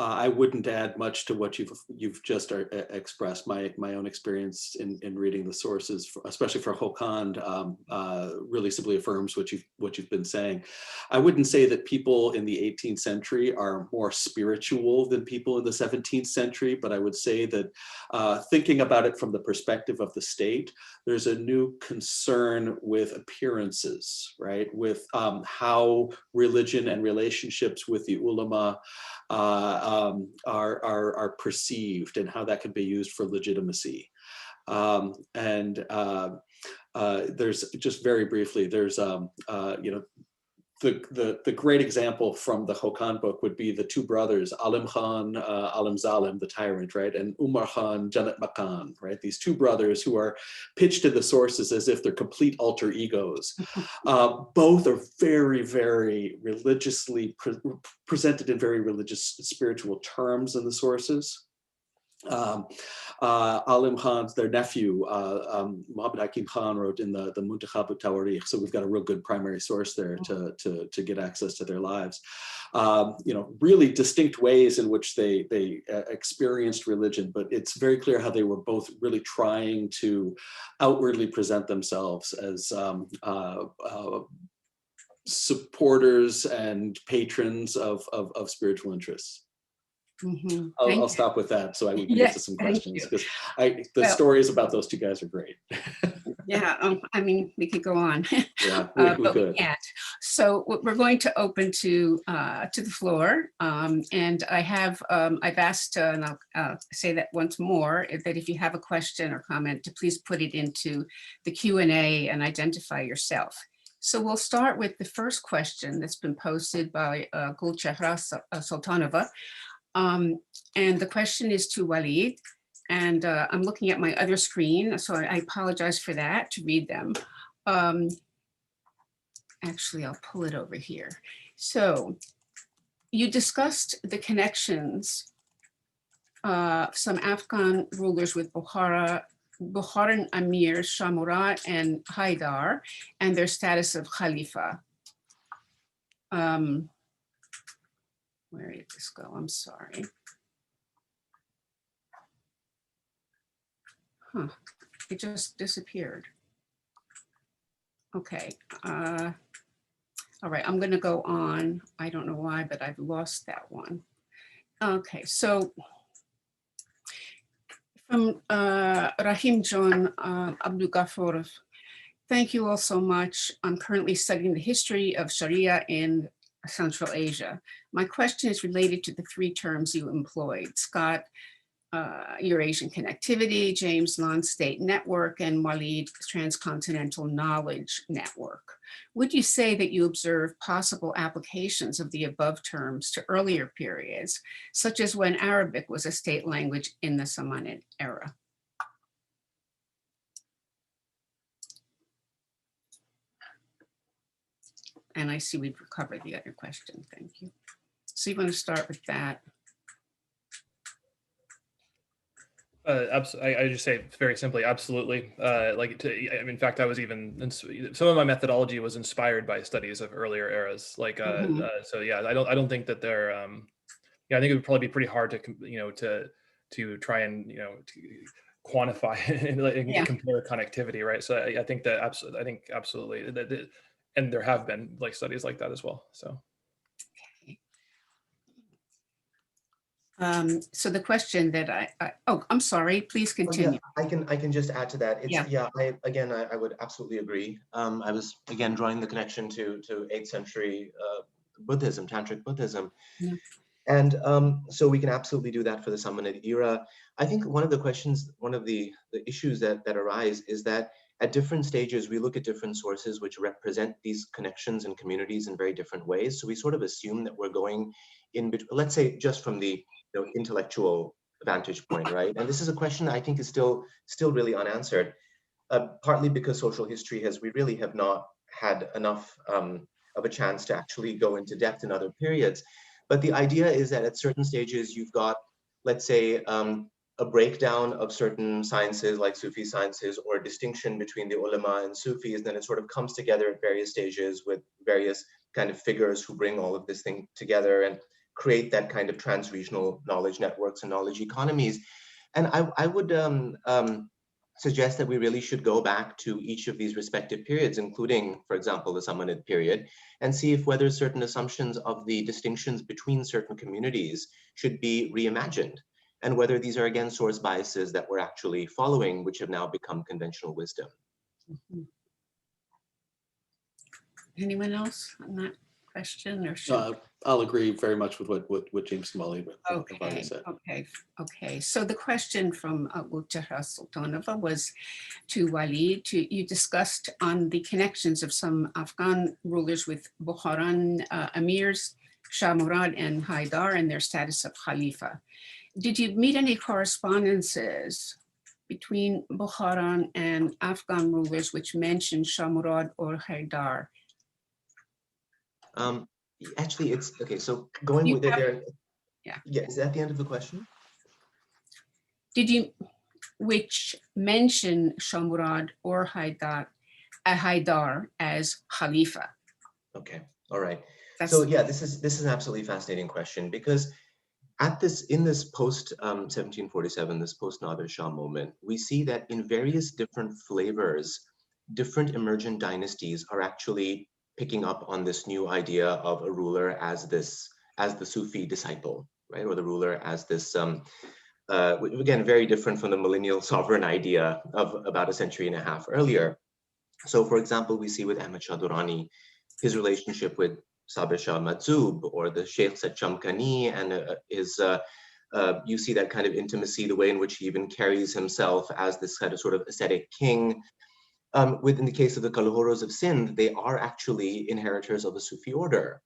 Speaker 2: I wouldn't add much to what you've just expressed. My own experience in reading the sources, especially for Hokhand, really simply affirms what you've been saying. I wouldn't say that people in the 18th century are more spiritual than people in the 17th century, but I would say that thinking about it from the perspective of the state, there's a new concern with appearances, right? With how religion and relationships with the ulama are perceived and how that can be used for legitimacy. There's just very briefly, there's you know, the great example from the Hokhand book would be the two brothers, Alim Khan, Alim Zalim, the tyrant, right? And Umar Khan, Jannat Makan, right? These two brothers who are pitched in the sources as if they're complete alter egos. Both are very, very religiously presented in very religious, spiritual terms in the sources. Alim Khan's, their nephew, Muhammad Hakim Khan, wrote in the Muntakhab al-Tawarikh, so we've got a real good primary source there to get access to their lives. You know, really distinct ways in which they experienced religion, but it's very clear how they were both really trying to outwardly present themselves as supporters and patrons of spiritual interests. I'll stop with that so we can get to some questions, because the stories about those two guys are great.
Speaker 1: Yeah, I mean, we could go on.
Speaker 2: Yeah, we
Speaker 1: but
Speaker 2: could.
Speaker 1: we can't. So we're going to open to the floor, and I've asked, and I'll say that once more, that if you have a question or comment, to please put it into the Q&A and identify yourself. So we'll start with the first question that's been posted by Gulchehra Sultanova. And the question is to Waleed, and I'm looking at my other screen, so I apologize for that, to read them. Actually, I'll pull it over here. So you discussed the connections of some Afghan rulers with Bukharan emirs Shah Murad and Haidar, and their status of Khalifa. Where did this go? I'm sorry. It just disappeared. Okay. All right, I'm going to go on. I don't know why, but I've lost that one. Okay, so from Rahim John Abdul Ghaffar, thank you all so much. I'm currently studying the history of Sharia in Central Asia. My question is related to the three terms you employed: Scott, Eurasian connectivity; James, non-state network; and Waleed, transcontinental knowledge network. Would you say that you observe possible applications of the above terms to earlier periods, such as when Arabic was a state language in the Samanid era? And I see we've covered the other question. Thank you. So you want to start with that?
Speaker 3: I just say very simply, absolutely. In fact, I was even, some of my methodology was inspired by studies of earlier eras. So yeah, I don't think that they're, yeah, I think it would probably be pretty hard to, to try and, quantify and
Speaker 1: Yeah.
Speaker 3: compare connectivity, right? So I think that absolutely, and there have been like studies like that as well. So.
Speaker 1: So the question that I'm sorry, please continue.
Speaker 4: Oh, yeah, I can just add to that. It's,
Speaker 1: Yeah.
Speaker 4: I would absolutely agree. I was again drawing the connection to 8th century Buddhism, Tantric Buddhism.
Speaker 1: Yeah.
Speaker 4: And so we can absolutely do that for the Samanid era. I think one of the questions, one of the issues that arise is that at different stages, we look at different sources which represent these connections and communities in very different ways. So we sort of assume that we're going in between, let's say just from the intellectual vantage point, right? And this is a question that I think is still really unanswered, partly because social history we really have not had enough of a chance to actually go into depth in other periods. But the idea is that at certain stages, you've got, let's say, a breakdown of certain sciences like Sufi sciences, or a distinction between the ulama and Sufis, then it sort of comes together at various stages with various kind of figures who bring all of this thing together and create that kind of trans-regional knowledge networks and knowledge economies. And I would suggest that we really should go back to each of these respective periods, including, for example, the Samanid period, and see if whether certain assumptions of the distinctions between certain communities should be reimagined, and whether these are, again, source biases that we're actually following, which have now become conventional wisdom.
Speaker 1: Mm-hmm. Anyone else on that question? Or
Speaker 2: I'll agree very much with what James and Waleed have already said.
Speaker 1: Okay. So the question from Mutahar Sultanova was to Waleed. You discussed on the connections of some Afghan rulers with Bukharan emirs, Shah Murad and Haidar, and their status of Khalifa. Did you meet any correspondences between Bukharan and Afghan rulers which mention Shah Murad or Haidar?
Speaker 4: Actually, it's okay. So going with it there.
Speaker 1: Yeah.
Speaker 4: Is that the end of the question?
Speaker 1: Did you, which mention Shah Murad or Haidar as Khalifa?
Speaker 4: Okay. All right. So yeah, this is an absolutely fascinating question, because in this post 1747, this post Nadir Shah moment, we see that in various different flavors, different emergent dynasties are actually picking up on this new idea of a ruler as the Sufi disciple, right? Or the ruler as this, again, very different from the millennial sovereign idea of about a century and a half earlier. So for example, we see with Ahmad Shah Durrani, his relationship with Sabir Shah Majzoub, or the Sheikh Said Chamkani, and you see that kind of intimacy, the way in which he even carries himself as this kind of sort of ascetic king. In the case of the Kalhoros of Sindh, they are actually inheritors of the Sufi order.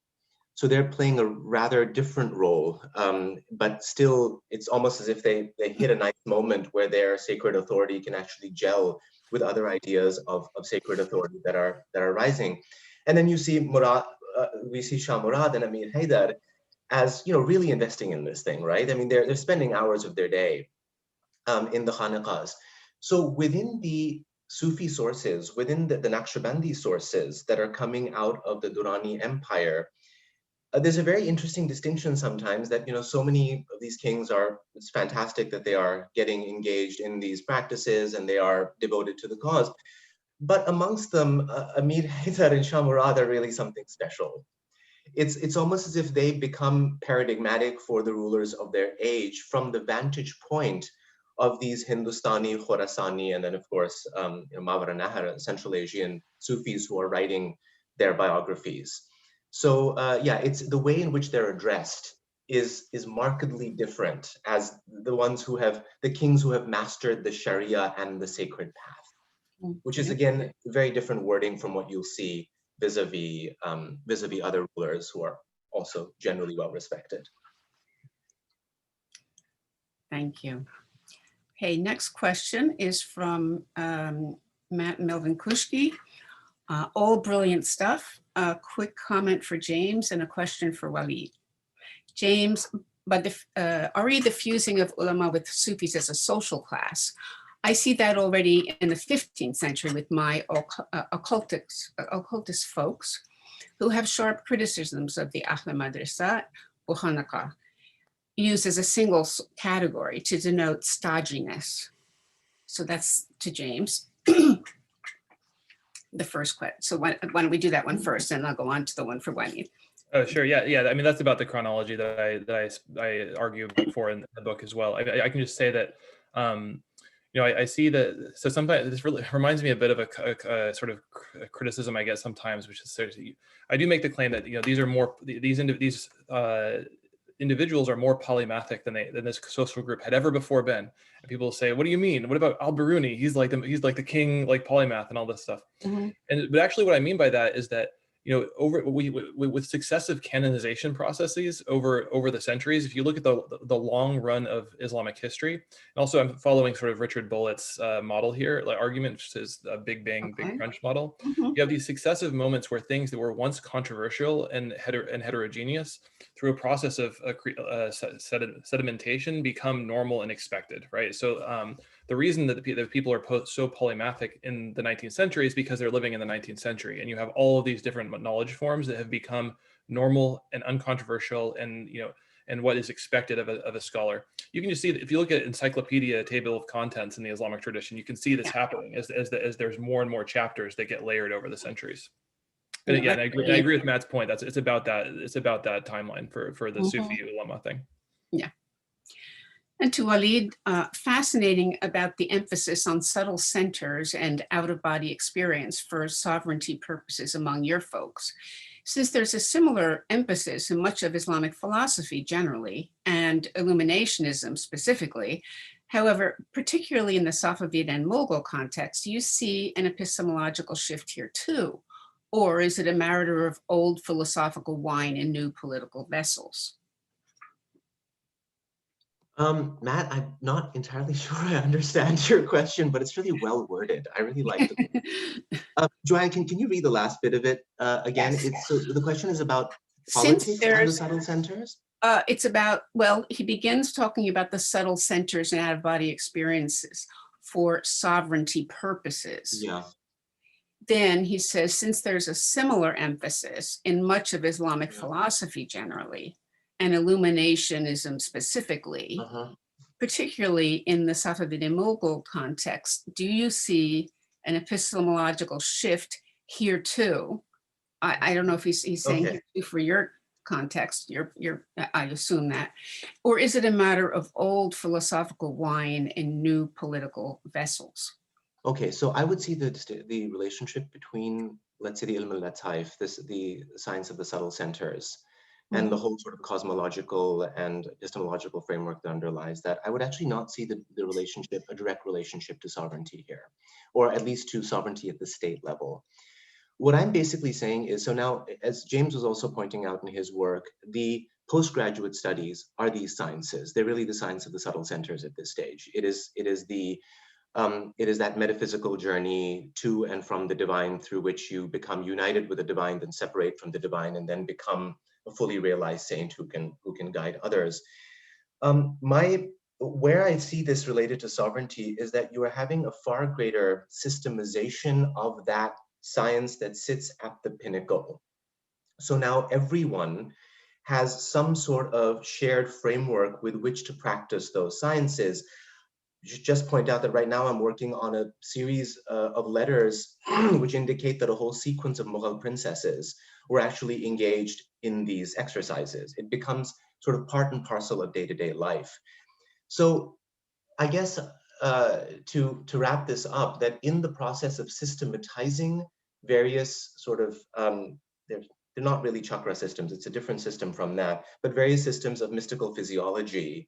Speaker 4: So they're playing a rather different role, but still it's almost as if they hit a nice moment where their sacred authority can actually gel with other ideas of sacred authority that are rising. And then you see we see Shah Murad and Amir Haidar as really investing in this thing, right? I mean, they're spending hours of their day in the Khanaqahs. So within the Sufi sources, within the Naqshbandi sources that are coming out of the Durrani Empire, there's a very interesting distinction sometimes that, so many of these kings it's fantastic that they are getting engaged in these practices and they are devoted to the cause. But amongst them, Amir Haidar and Shah Murad are really something special. It's almost as if they become paradigmatic for the rulers of their age from the vantage point of these Hindustani, Khorasani, and then of course, Mawara-Nahar, Central Asian Sufis who are writing their biographies. So yeah, it's the way in which they're addressed is markedly different as the kings who have mastered the Sharia and the sacred path, which is again very different wording from what you'll see vis-a-vis other rulers who are also generally well respected.
Speaker 1: Thank you. Okay, next question is from Matt Melvin Kushki. All brilliant stuff. A quick comment for James and a question for Waleed. James, but the fusing of ulama with Sufis as a social class. I see that already in the 15th century with my occultist folks who have sharp criticisms of the Ahl Madrasa, Bukhanaka, used as a single category to denote stodginess. So that's to James. The first question. So why don't we do that one first, and I'll go on to the one for Waleed.
Speaker 3: Oh, sure. Yeah. I mean, that's about the chronology that I argue for in the book as well. I can just say that, I see that. So sometimes this really reminds me a bit of a sort of criticism I get sometimes, which is I do make the claim that these are more these individuals are more polymathic than this social group had ever before been. And people say, "What do you mean? What about al-Biruni? He's like the king, like polymath and all this stuff." But actually, what I mean by that is that with successive canonization processes over the centuries, if you look at the long run of Islamic history, and also I'm following sort of Richard Bullitt's model here, like argument, which is a Big Bang, Big Crunch model. You have these successive moments where things that were once controversial and heterogeneous, through a process of sedimentation, become normal and expected, right? So the reason that the people are so polymathic in the 19th century is because they're living in the 19th century, and you have all of these different knowledge forms that have become normal and uncontroversial, and what is expected of a scholar. You can just see that if you look at encyclopedia table of contents in the Islamic tradition, you can see this happening as there's more and more chapters that get layered over the centuries. And again, I agree with Matt's point. It's about that timeline for the Sufi ulama thing.
Speaker 1: Yeah. And to Waleed, fascinating about the emphasis on subtle centers and out-of-body experience for sovereignty purposes among your folks. Since there's a similar emphasis in much of Islamic philosophy generally, and Illuminationism specifically, however, particularly in the Safavid and Mughal context, do you see an epistemological shift here too? Or is it a matter of old philosophical wine in new political vessels?
Speaker 4: Matt, I'm not entirely sure I understand your question, but it's really well worded. I really like it. Joanne, can you read the last bit of it again?
Speaker 1: Yes.
Speaker 4: So the question is about politics and the subtle centers?
Speaker 1: It's about, well, he begins talking about the subtle centers and out-of-body experiences for sovereignty purposes.
Speaker 4: Yeah.
Speaker 1: Then he says, since there's a similar emphasis in much of Islamic philosophy generally, and Illuminationism specifically, particularly in the Safavid and Mughal context, do you see an epistemological shift here too? I don't know if he's saying here too for your context, I assume that, or is it a matter of old philosophical wine in new political vessels?
Speaker 4: Okay, so I would see the relationship between, let's say, the ilm al-lataif, the science of the subtle centers, and the whole sort of cosmological and epistemological framework that underlies that. I would actually not see the relationship, a direct relationship to sovereignty here, or at least to sovereignty at the state level. What I'm basically saying is, so now, as James was also pointing out in his work, the postgraduate studies are these sciences. They're really the science of the subtle centers at this stage. It is that metaphysical journey to and from the divine through which you become united with the divine, then separate from the divine, and then become a fully realized saint who can guide others. Where I see this related to sovereignty is that you are having a far greater systemization of that science that sits at the pinnacle. So now everyone has some sort of shared framework with which to practice those sciences. Just point out that right now I'm working on a series of letters which indicate that a whole sequence of Mughal princesses were actually engaged in these exercises. It becomes sort of part and parcel of day-to-day life. So I guess to wrap this up, that in the process of systematizing various sort of, they're not really chakra systems, it's a different system from that, but various systems of mystical physiology,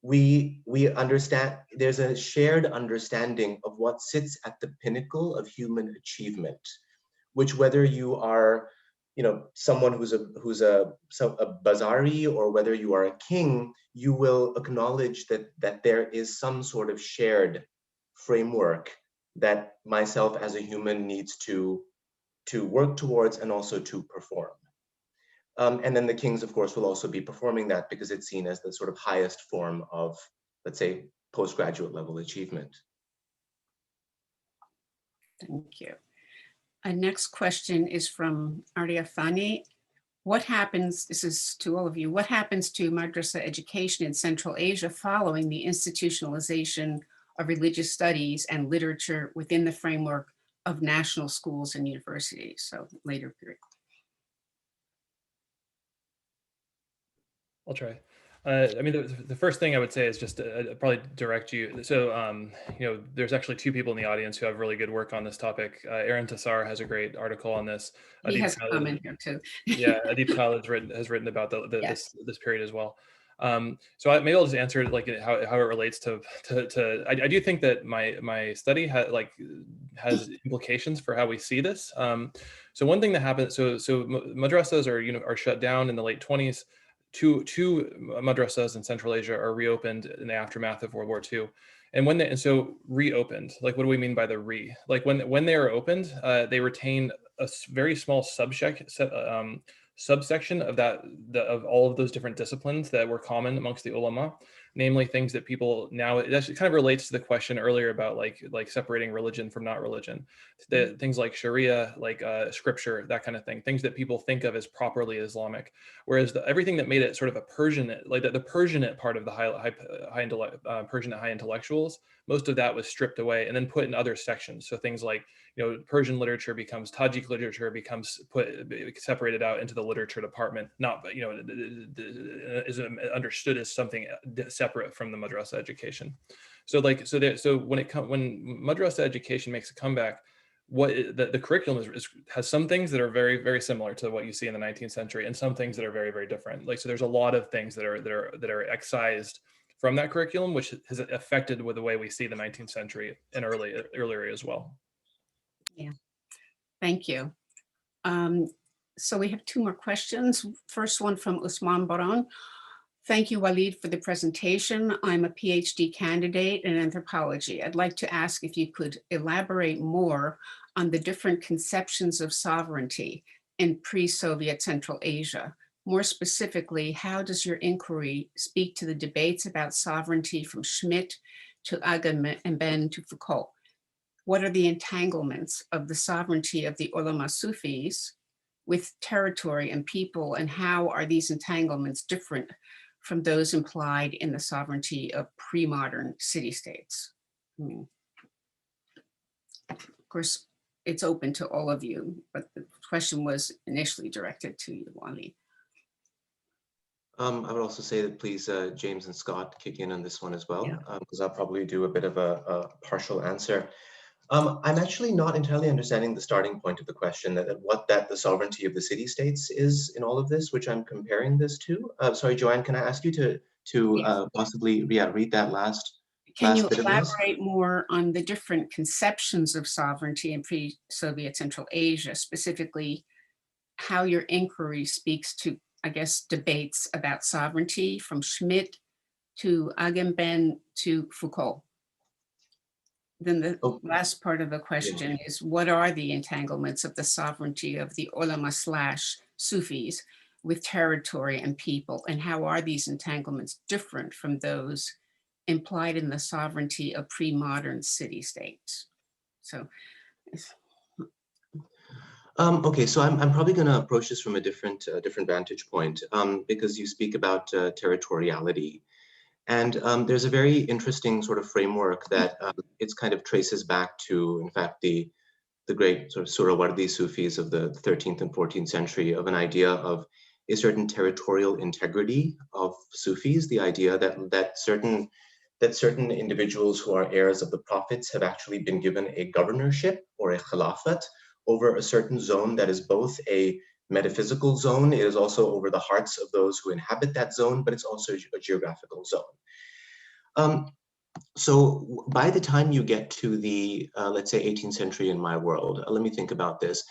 Speaker 4: we understand there's a shared understanding of what sits at the pinnacle of human achievement, which whether you are, someone who's a Bazari or whether you are a king, you will acknowledge that there is some sort of shared framework that myself as a human needs to work towards and also to perform. And then the kings, of course, will also be performing that because it's seen as the sort of highest form of, let's say, postgraduate level achievement.
Speaker 1: Thank you. Our next question is from Arya Fani. What happens, this is to all of you, what happens to madrasa education in Central Asia following the institutionalization of Religious Studies and Literature within the framework of national schools and universities, so later period.
Speaker 3: I'll try. I mean, the first thing I would say is just to, probably direct you. So, you know, there's actually two people in the audience who have really good work on this topic. Aaron Tassar has a great article on this.
Speaker 1: He
Speaker 3: Adib
Speaker 1: has a
Speaker 3: Khalid,
Speaker 1: comment here too.
Speaker 3: yeah, Adib Khalid has written about
Speaker 1: Yes.
Speaker 3: this period as well. So maybe I'll just answer it like how it relates to I do think that my study has implications for how we see this. So one thing that happened, so madrasas are shut down in the late 20s. Two madrasas in Central Asia are reopened in the aftermath of World War II. And so reopened, like, what do we mean by the re? Like when they are opened, they retain a very small subsection of of all of those different disciplines that were common amongst the ulama, namely things that people now, it actually kind of relates to the question earlier about like separating religion from not religion. Things like Sharia, like scripture, that kind of thing, things that people think of as properly Islamic. Whereas everything that made it sort of a Persianate, like the Persianate part of the Persianate high intellectuals, most of that was stripped away and then put in other sections. So things like, you know, Persian literature becomes Tajik literature, becomes separated out into the literature department, not, you know, is understood as something separate from the madrasa education. So when madrasa education makes a comeback, what the curriculum has some things that are very, very similar to what you see in the 19th century, and some things that are very, very different. Like, so there's a lot of things that are excised from that curriculum, which has affected with the way we see the 19th century and earlier as well.
Speaker 1: Yeah, thank you. So we have two more questions. First one from Usman Baran. Thank you, Waleed, for the presentation. I'm a PhD candidate in anthropology. I'd like to ask if you could elaborate more on the different conceptions of sovereignty in pre-Soviet Central Asia. More specifically, how does your inquiry speak to the debates about sovereignty from Schmidt to Agamben to Foucault? What are the entanglements of the sovereignty of the ulama Sufis with territory and people, and how are these entanglements different from those implied in the sovereignty of pre-modern city-states? Of course, it's open to all of you, but the question was initially directed to you, Waleed.
Speaker 4: I would also say that please, James and Scott, kick in on this one as well,
Speaker 1: Yeah.
Speaker 4: because I'll probably do a bit of a partial answer. I'm actually not entirely understanding the starting point of the question, that the sovereignty of the city-states is in all of this, which I'm comparing this to. Sorry, Joanne, can I ask you to
Speaker 1: Yes.
Speaker 4: possibly read that last
Speaker 1: Can you
Speaker 4: bit of this?
Speaker 1: elaborate more on the different conceptions of sovereignty in pre-Soviet Central Asia, specifically how your inquiry speaks to, I guess, debates about sovereignty from Schmidt to Agamben to Foucault? Then the last part of the question is, what are the entanglements of the sovereignty of the ulama / Sufis with territory and people, and how are these entanglements different from those implied in the sovereignty of pre-modern city-states? So,
Speaker 4: okay, so I'm probably going to approach this from a different vantage point, because you speak about territoriality. And there's a very interesting sort of framework that it's kind of traces back to, in fact, the great sort of Surawardi Sufis of the 13th and 14th century, of an idea of a certain territorial integrity of Sufis, the idea that certain individuals who are heirs of the prophets have actually been given a governorship or a khilafat over a certain zone that is both a metaphysical zone, it is also over the hearts of those who inhabit that zone, but it's also a geographical zone. So by the time you get to the, let's say, 18th century in my world, let me think about this.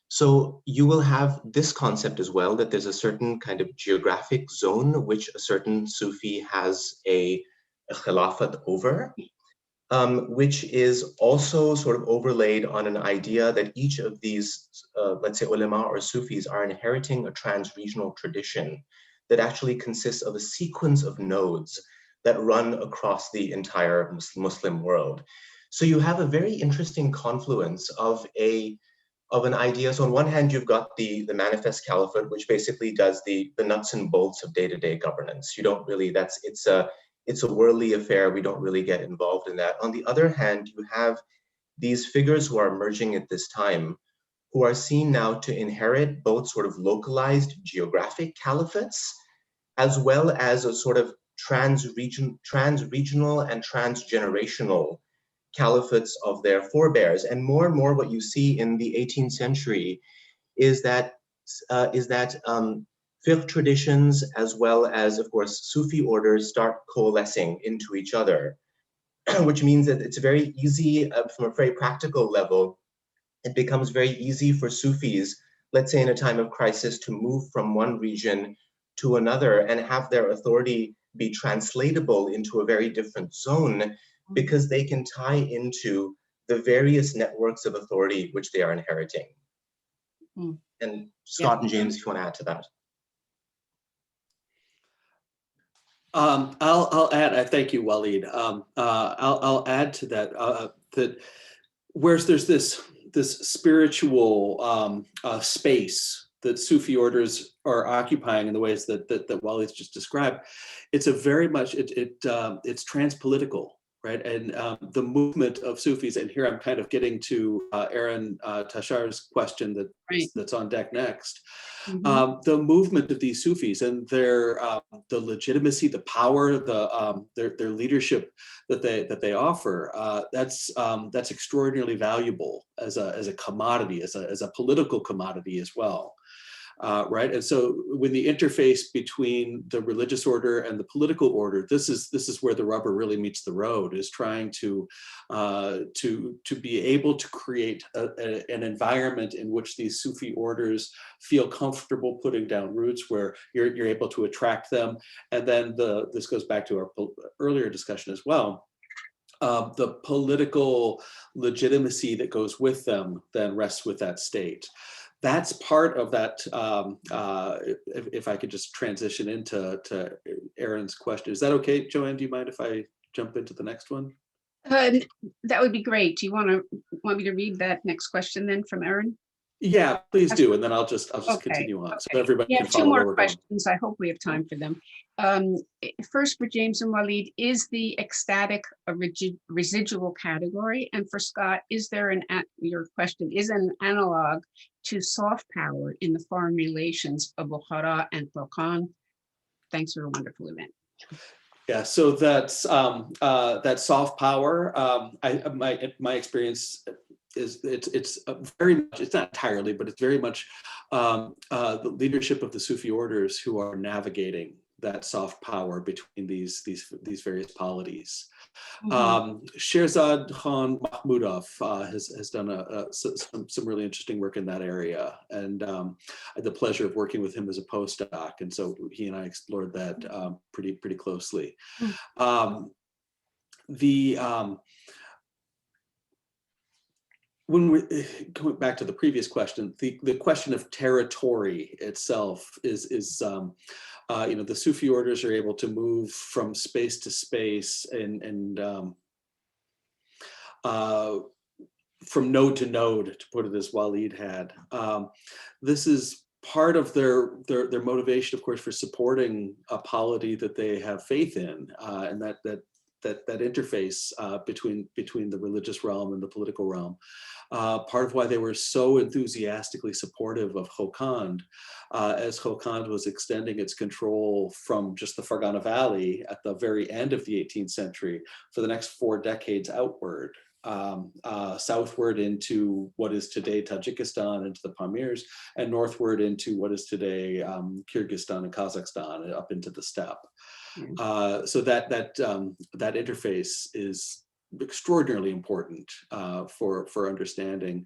Speaker 4: So you will have this concept as well, that there's a certain kind of geographic zone which a certain Sufi has a khilafat over, which is also sort of overlaid on an idea that each of these, let's say, ulama or Sufis are inheriting a trans-regional tradition that actually consists of a sequence of nodes that run across the entire Muslim world. So you have a very interesting confluence of an idea. So on one hand, you've got the manifest caliphate, which basically does the nuts and bolts of day-to-day governance. You don't really, it's a worldly affair. We don't really get involved in that. On the other hand, you have these figures who are emerging at this time, who are seen now to inherit both sort of localized geographic caliphates, as well as a sort of trans-regional and transgenerational caliphates of their forebears. And more what you see in the 18th century is that fiqh traditions, as well as, of course, Sufi orders, start coalescing into each other, which means that it's very easy from a very practical level. It becomes very easy for Sufis, let's say in a time of crisis, to move from one region to another and have their authority be translatable into a very different zone, because they can tie into the various networks of authority which they are inheriting. And Scott and James, if you want to add to that.
Speaker 2: I'll add. Thank you, Waleed. I'll add to that. That whereas there's this spiritual space that Sufi orders are occupying in the ways that Waleed's just described, it's a very much it's transpolitical. Right, and the movement of Sufis, and here I'm kind of getting to Aaron Tashar's question that's on deck next. The movement of these Sufis and their the legitimacy, the power, their leadership that they offer, that's extraordinarily valuable as a commodity, as a political commodity as well. Right, and so when the interface between the religious order and the political order, this is where the rubber really meets the road, is trying to be able to create an environment in which these Sufi orders feel comfortable putting down roots, where you're able to attract them, and then this goes back to our earlier discussion as well. The political legitimacy that goes with them then rests with that state. That's part of that. If I could just transition into Aaron's question, is that okay, Joanne? Do you mind if I jump into the next one?
Speaker 1: That would be great. Do you want me to read that next question then from Aaron?
Speaker 2: Yeah, please do, and then I'll just continue on, so everybody can follow.
Speaker 1: Two more questions. I hope we have time for them. First, for James and Waleed, is the ecstatic a residual category? And for Scott, is there your question is an analog to soft power in the foreign relations of Bukhara and Turkan? Thanks for a wonderful event.
Speaker 2: Yeah, so that's that soft power. My experience is it's very much, it's not entirely, but it's very much the leadership of the Sufi orders who are navigating that soft power between these various polities. Sherzad Khan Mahmudov has done some really interesting work in that area, and I had the pleasure of working with him as a postdoc, and so he and I explored that pretty closely. When we're going back to the previous question, the question of territory itself is the Sufi orders are able to move from space to space and from node to node, to put it as Waleed had. This is part of their motivation, of course, for supporting a polity that they have faith in, and that interface between the religious realm and the political realm. Part of why they were so enthusiastically supportive of Khokhand, as Khokhand was extending its control from just the Fergana Valley at the very end of the 18th century for the next 4 decades outward, southward into what is today Tajikistan, into the Pamirs, and northward into what is today Kyrgyzstan and Kazakhstan, up into the steppe. So that interface is extraordinarily important for understanding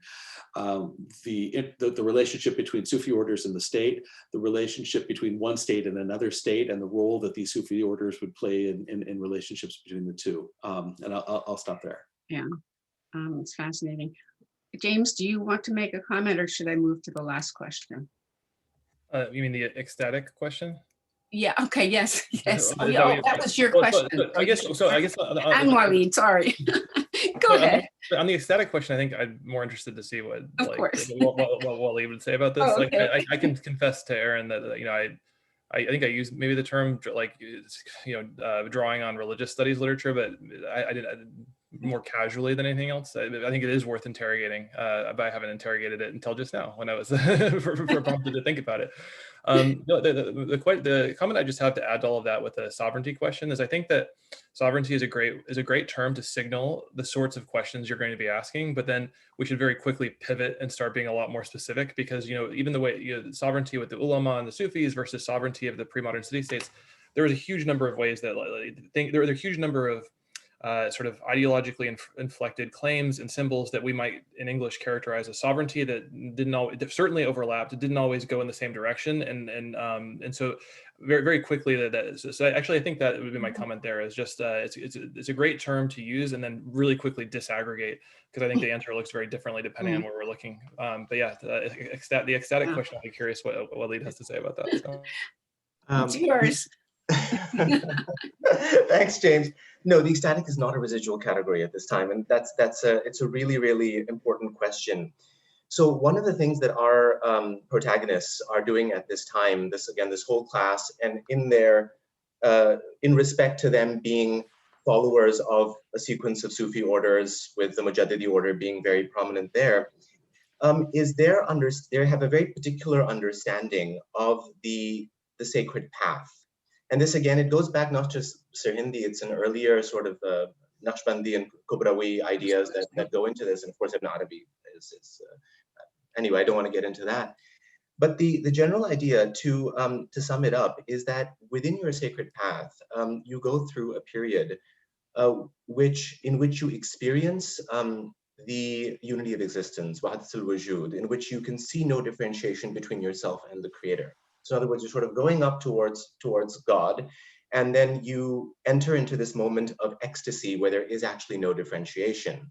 Speaker 2: the relationship between Sufi orders and the state, the relationship between one state and another state, and the role that these Sufi orders would play in relationships between the two. And I'll stop there.
Speaker 1: Yeah, it's fascinating. James, do you want to make a comment, or should I move to the last question?
Speaker 3: You mean the ecstatic question?
Speaker 1: Yeah. Okay. Yes. Yes. Oh, that was your question.
Speaker 3: I guess.
Speaker 1: And Waleed, sorry. Go ahead.
Speaker 3: On the ecstatic question, I think I'm more interested to see what
Speaker 1: of course.
Speaker 3: what Waleed would say about this.
Speaker 1: Oh, okay.
Speaker 3: I can confess to Aaron that I think I used maybe the term like, drawing on religious studies literature, but I did more casually than anything else. I think it is worth interrogating, but I haven't interrogated it until just now when I was for prompted to think about it. No, the comment I just have to add to all of that with the sovereignty question is I think that sovereignty is a great term to signal the sorts of questions you're going to be asking, but then we should very quickly pivot and start being a lot more specific, because even the way sovereignty with the ulama and the Sufis versus sovereignty of the pre-modern city-states, there was a huge number of ways that there are a huge number of sort of ideologically inflected claims and symbols that we might in English characterize as sovereignty that certainly overlapped. It didn't always go in the same direction, and so very, very quickly so actually I think that would be my comment there, is just it's a great term to use and then really quickly disaggregate, because I think the answer looks very differently depending on where we're looking. But yeah, the ecstatic question, I'll be curious what Waleed has to say about that. So.
Speaker 1: It's yours.
Speaker 4: Thanks, James. No, the ecstatic is not a residual category at this time, and it's a really, really important question. So one of the things that our protagonists are doing at this time, this whole class, and in respect to them being followers of a sequence of Sufi orders, with the Mujaddidi order being very prominent there, is they have a very particular understanding of the sacred path. And this, again, it goes back not just Sirhindi, it's an earlier sort of Naqshbandi and Kubrawi ideas that go into this. And of course, Ibn Arabi is anyway, I don't want to get into that. But the general idea, to sum it up, is that within your sacred path, you go through a period in which you experience the unity of existence, wahdat al-wujud, in which you can see no differentiation between yourself and the creator. So in other words, you're sort of going up towards God, and then you enter into this moment of ecstasy where there is actually no differentiation.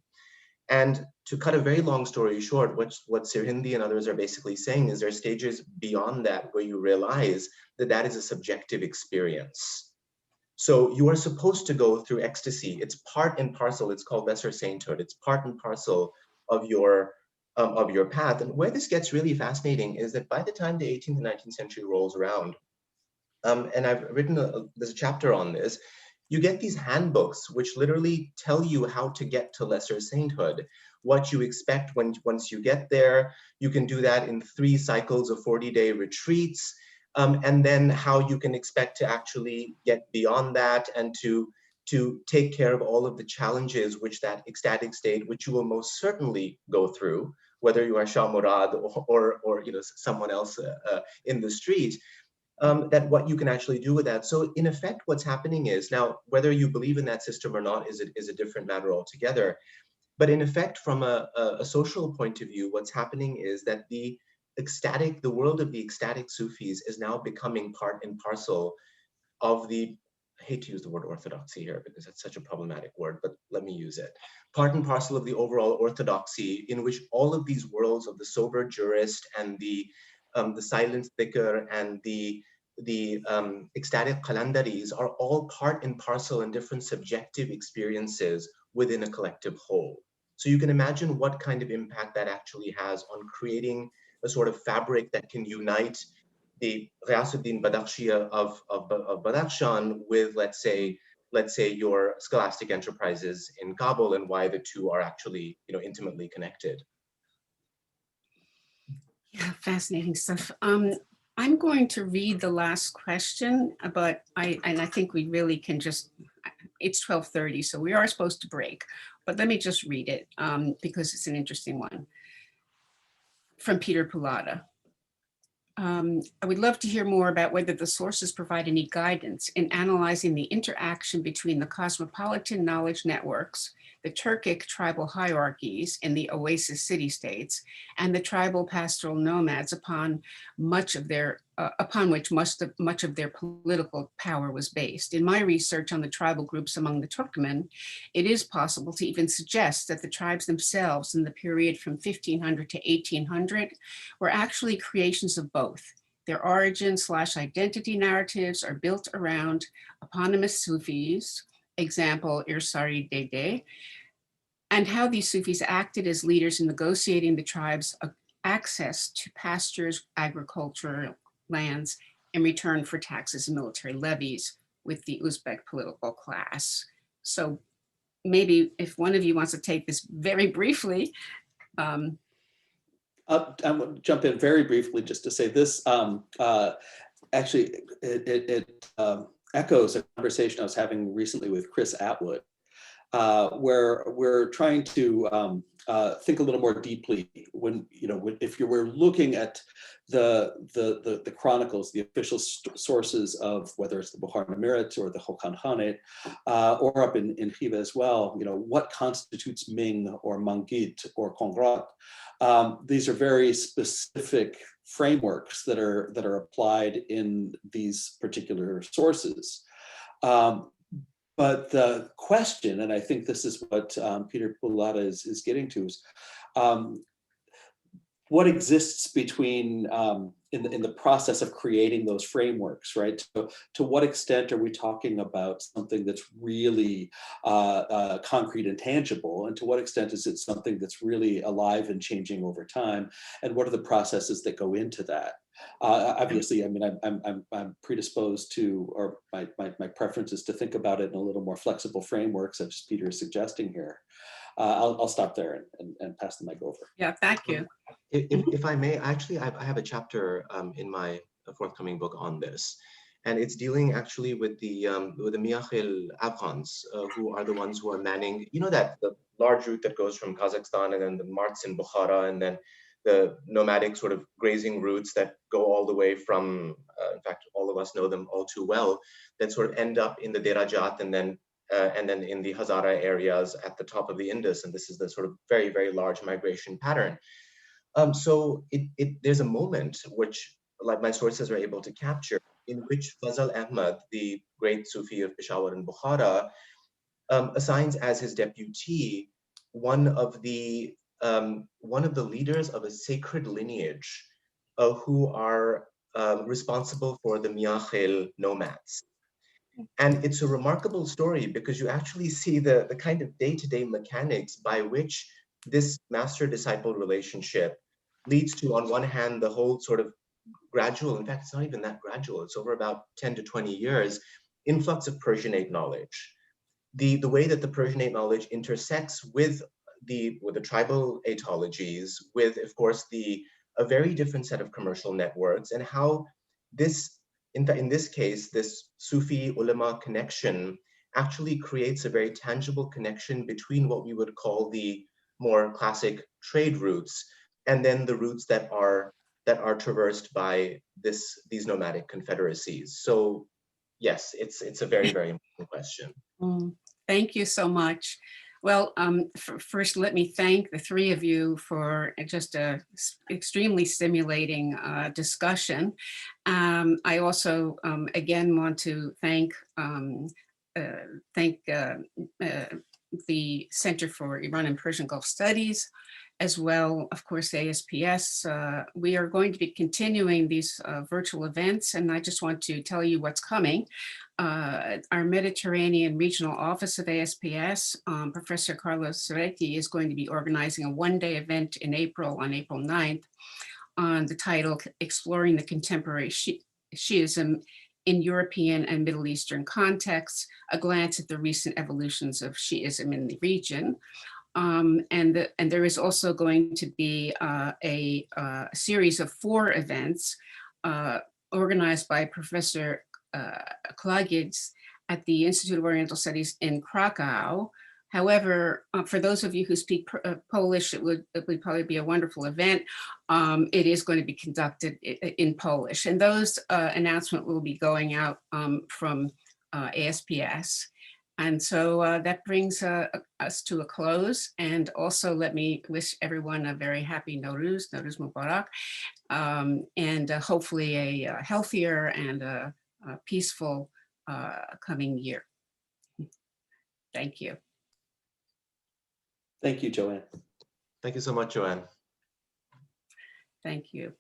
Speaker 4: And to cut a very long story short, what Sirhindi and others are basically saying is there are stages beyond that where you realize that is a subjective experience. So you are supposed to go through ecstasy. It's part and parcel. It's called lesser sainthood. It's part and parcel of your path. And where this gets really fascinating is that by the time the 18th and 19th century rolls around, and I've written there's a chapter on this, you get these handbooks which literally tell you how to get to lesser sainthood, what you expect once you get there. You can do that in 3 cycles of 40-day retreats, and then how you can expect to actually get beyond that and to take care of all of the challenges which that ecstatic state, which you will most certainly go through, whether you are Shah Murad or someone else in the street, that what you can actually do with that. So in effect, what's happening is, now whether you believe in that system or not is a different matter altogether. But in effect, from a social point of view, what's happening is that the world of the ecstatic Sufis is now becoming part and parcel of the, I hate to use the word orthodoxy here because it's such a problematic word, but let me use it. Part and parcel of the overall orthodoxy, in which all of these worlds of the sober jurist and the silent dhikr and the ecstatic qalandaris are all part and parcel in different subjective experiences within a collective whole. So you can imagine what kind of impact that actually has on creating a sort of fabric that can unite the Ghiyasuddin Badakhshiya of Badakhshan with, let's say your scholastic enterprises in Kabul, and why the two are actually intimately connected.
Speaker 1: Yeah, fascinating stuff. I'm going to read the last question, but I think we really can just, it's 12:30, so we are supposed to break, but let me just read it because it's an interesting one. From Peter Pulata. I would love to hear more about whether the sources provide any guidance in analyzing the interaction between the cosmopolitan knowledge networks, the Turkic tribal hierarchies in the oasis city-states, and the tribal pastoral nomads upon which much of their political power was based. In my research on the tribal groups among the Turkmen, it is possible to even suggest that the tribes themselves in the period from 1500 to 1800 were actually creations of both. Their origin/identity narratives are built around eponymous Sufis, example Irsari Dede, and how these Sufis acted as leaders in negotiating the tribe's access to pastures, agricultural lands, in return for taxes and military levies with the Uzbek political class. So maybe if one of you wants to take this very briefly.
Speaker 2: I'm going to jump in very briefly just to say this. Actually, it echoes a conversation I was having recently with Chris Atwood, where we're trying to think a little more deeply when, if you were looking at the chronicles, the official sources of whether it's the Bukharan Emirates or the Hokan Khanate, or up in Khiva as well, what constitutes Ming or Mangit or Kongrat. These are very specific frameworks that are applied in these particular sources. But the question, and I think this is what Peter Pulata is getting to, is what exists between in the process of creating those frameworks, right? So to what extent are we talking about something that's really concrete and tangible, and to what extent is it something that's really alive and changing over time? And what are the processes that go into that? Obviously, I mean, I'm predisposed to, or my preference is to think about it in a little more flexible framework, such as Peter is suggesting here. I'll stop there and pass the mic over.
Speaker 1: Yeah, thank you.
Speaker 4: If I may, actually, I have a chapter in my forthcoming book on this, and it's dealing actually with the Miyakhil Afghans, who are the ones who are manning, that the large route that goes from Kazakhstan, and then the marts in Bukhara, and then the nomadic sort of grazing routes that go all the way from, in fact, all of us know them all too well, that sort of end up in the Derajat and then in the Hazara areas at the top of the Indus. And this is the sort of very, very large migration pattern. So there's a moment which, like my sources are able to capture, in which Fazl Ahmad, the great Sufi of Peshawar and Bukhara, assigns as his deputy one of the leaders of a sacred lineage who are responsible for the Miyakhil nomads. And it's a remarkable story because you actually see the kind of day-to-day mechanics by which this master-disciple relationship leads to, on one hand, the whole sort of gradual, in fact, it's not even that gradual, it's over about 10 to 20 years, influx of Persianate knowledge. The way that the Persianate knowledge intersects with the tribal etologies, with, of course, a very different set of commercial networks, and how this, in this case, this Sufi ulama connection actually creates a very tangible connection between what we would call the more classic trade routes, and then the routes that are traversed by these nomadic confederacies. So yes, it's a very, very important question.
Speaker 1: Thank you so much. Well, first, let me thank the three of you for just a extremely stimulating discussion. I also, again, want to thank the Center for Iran and Persian Gulf Studies, as well, of course, ASPS. We are going to be continuing these virtual events, and I just want to tell you what's coming. Our Mediterranean Regional Office of ASPS, Professor Carlos Ceretti, is going to be organizing a one-day event in April, on April 9th, on the title, Exploring the Contemporary Shi'ism in European and Middle Eastern Contexts, a glance at the recent evolutions of Shi'ism in the region. And there is also going to be a series of 4 events organized by Professor Klagids at the Institute of Oriental Studies in Krakow. However, for those of you who speak Polish, it would probably be a wonderful event. It is going to be conducted in Polish, and those announcements will be going out from ASPS. And so that brings us to a close. And also let me wish everyone a very happy Nowruz Mubarak, and hopefully a healthier and a peaceful coming year. Thank you.
Speaker 2: Thank you, Joanne.
Speaker 4: Thank you so much, Joanne.
Speaker 1: Thank you.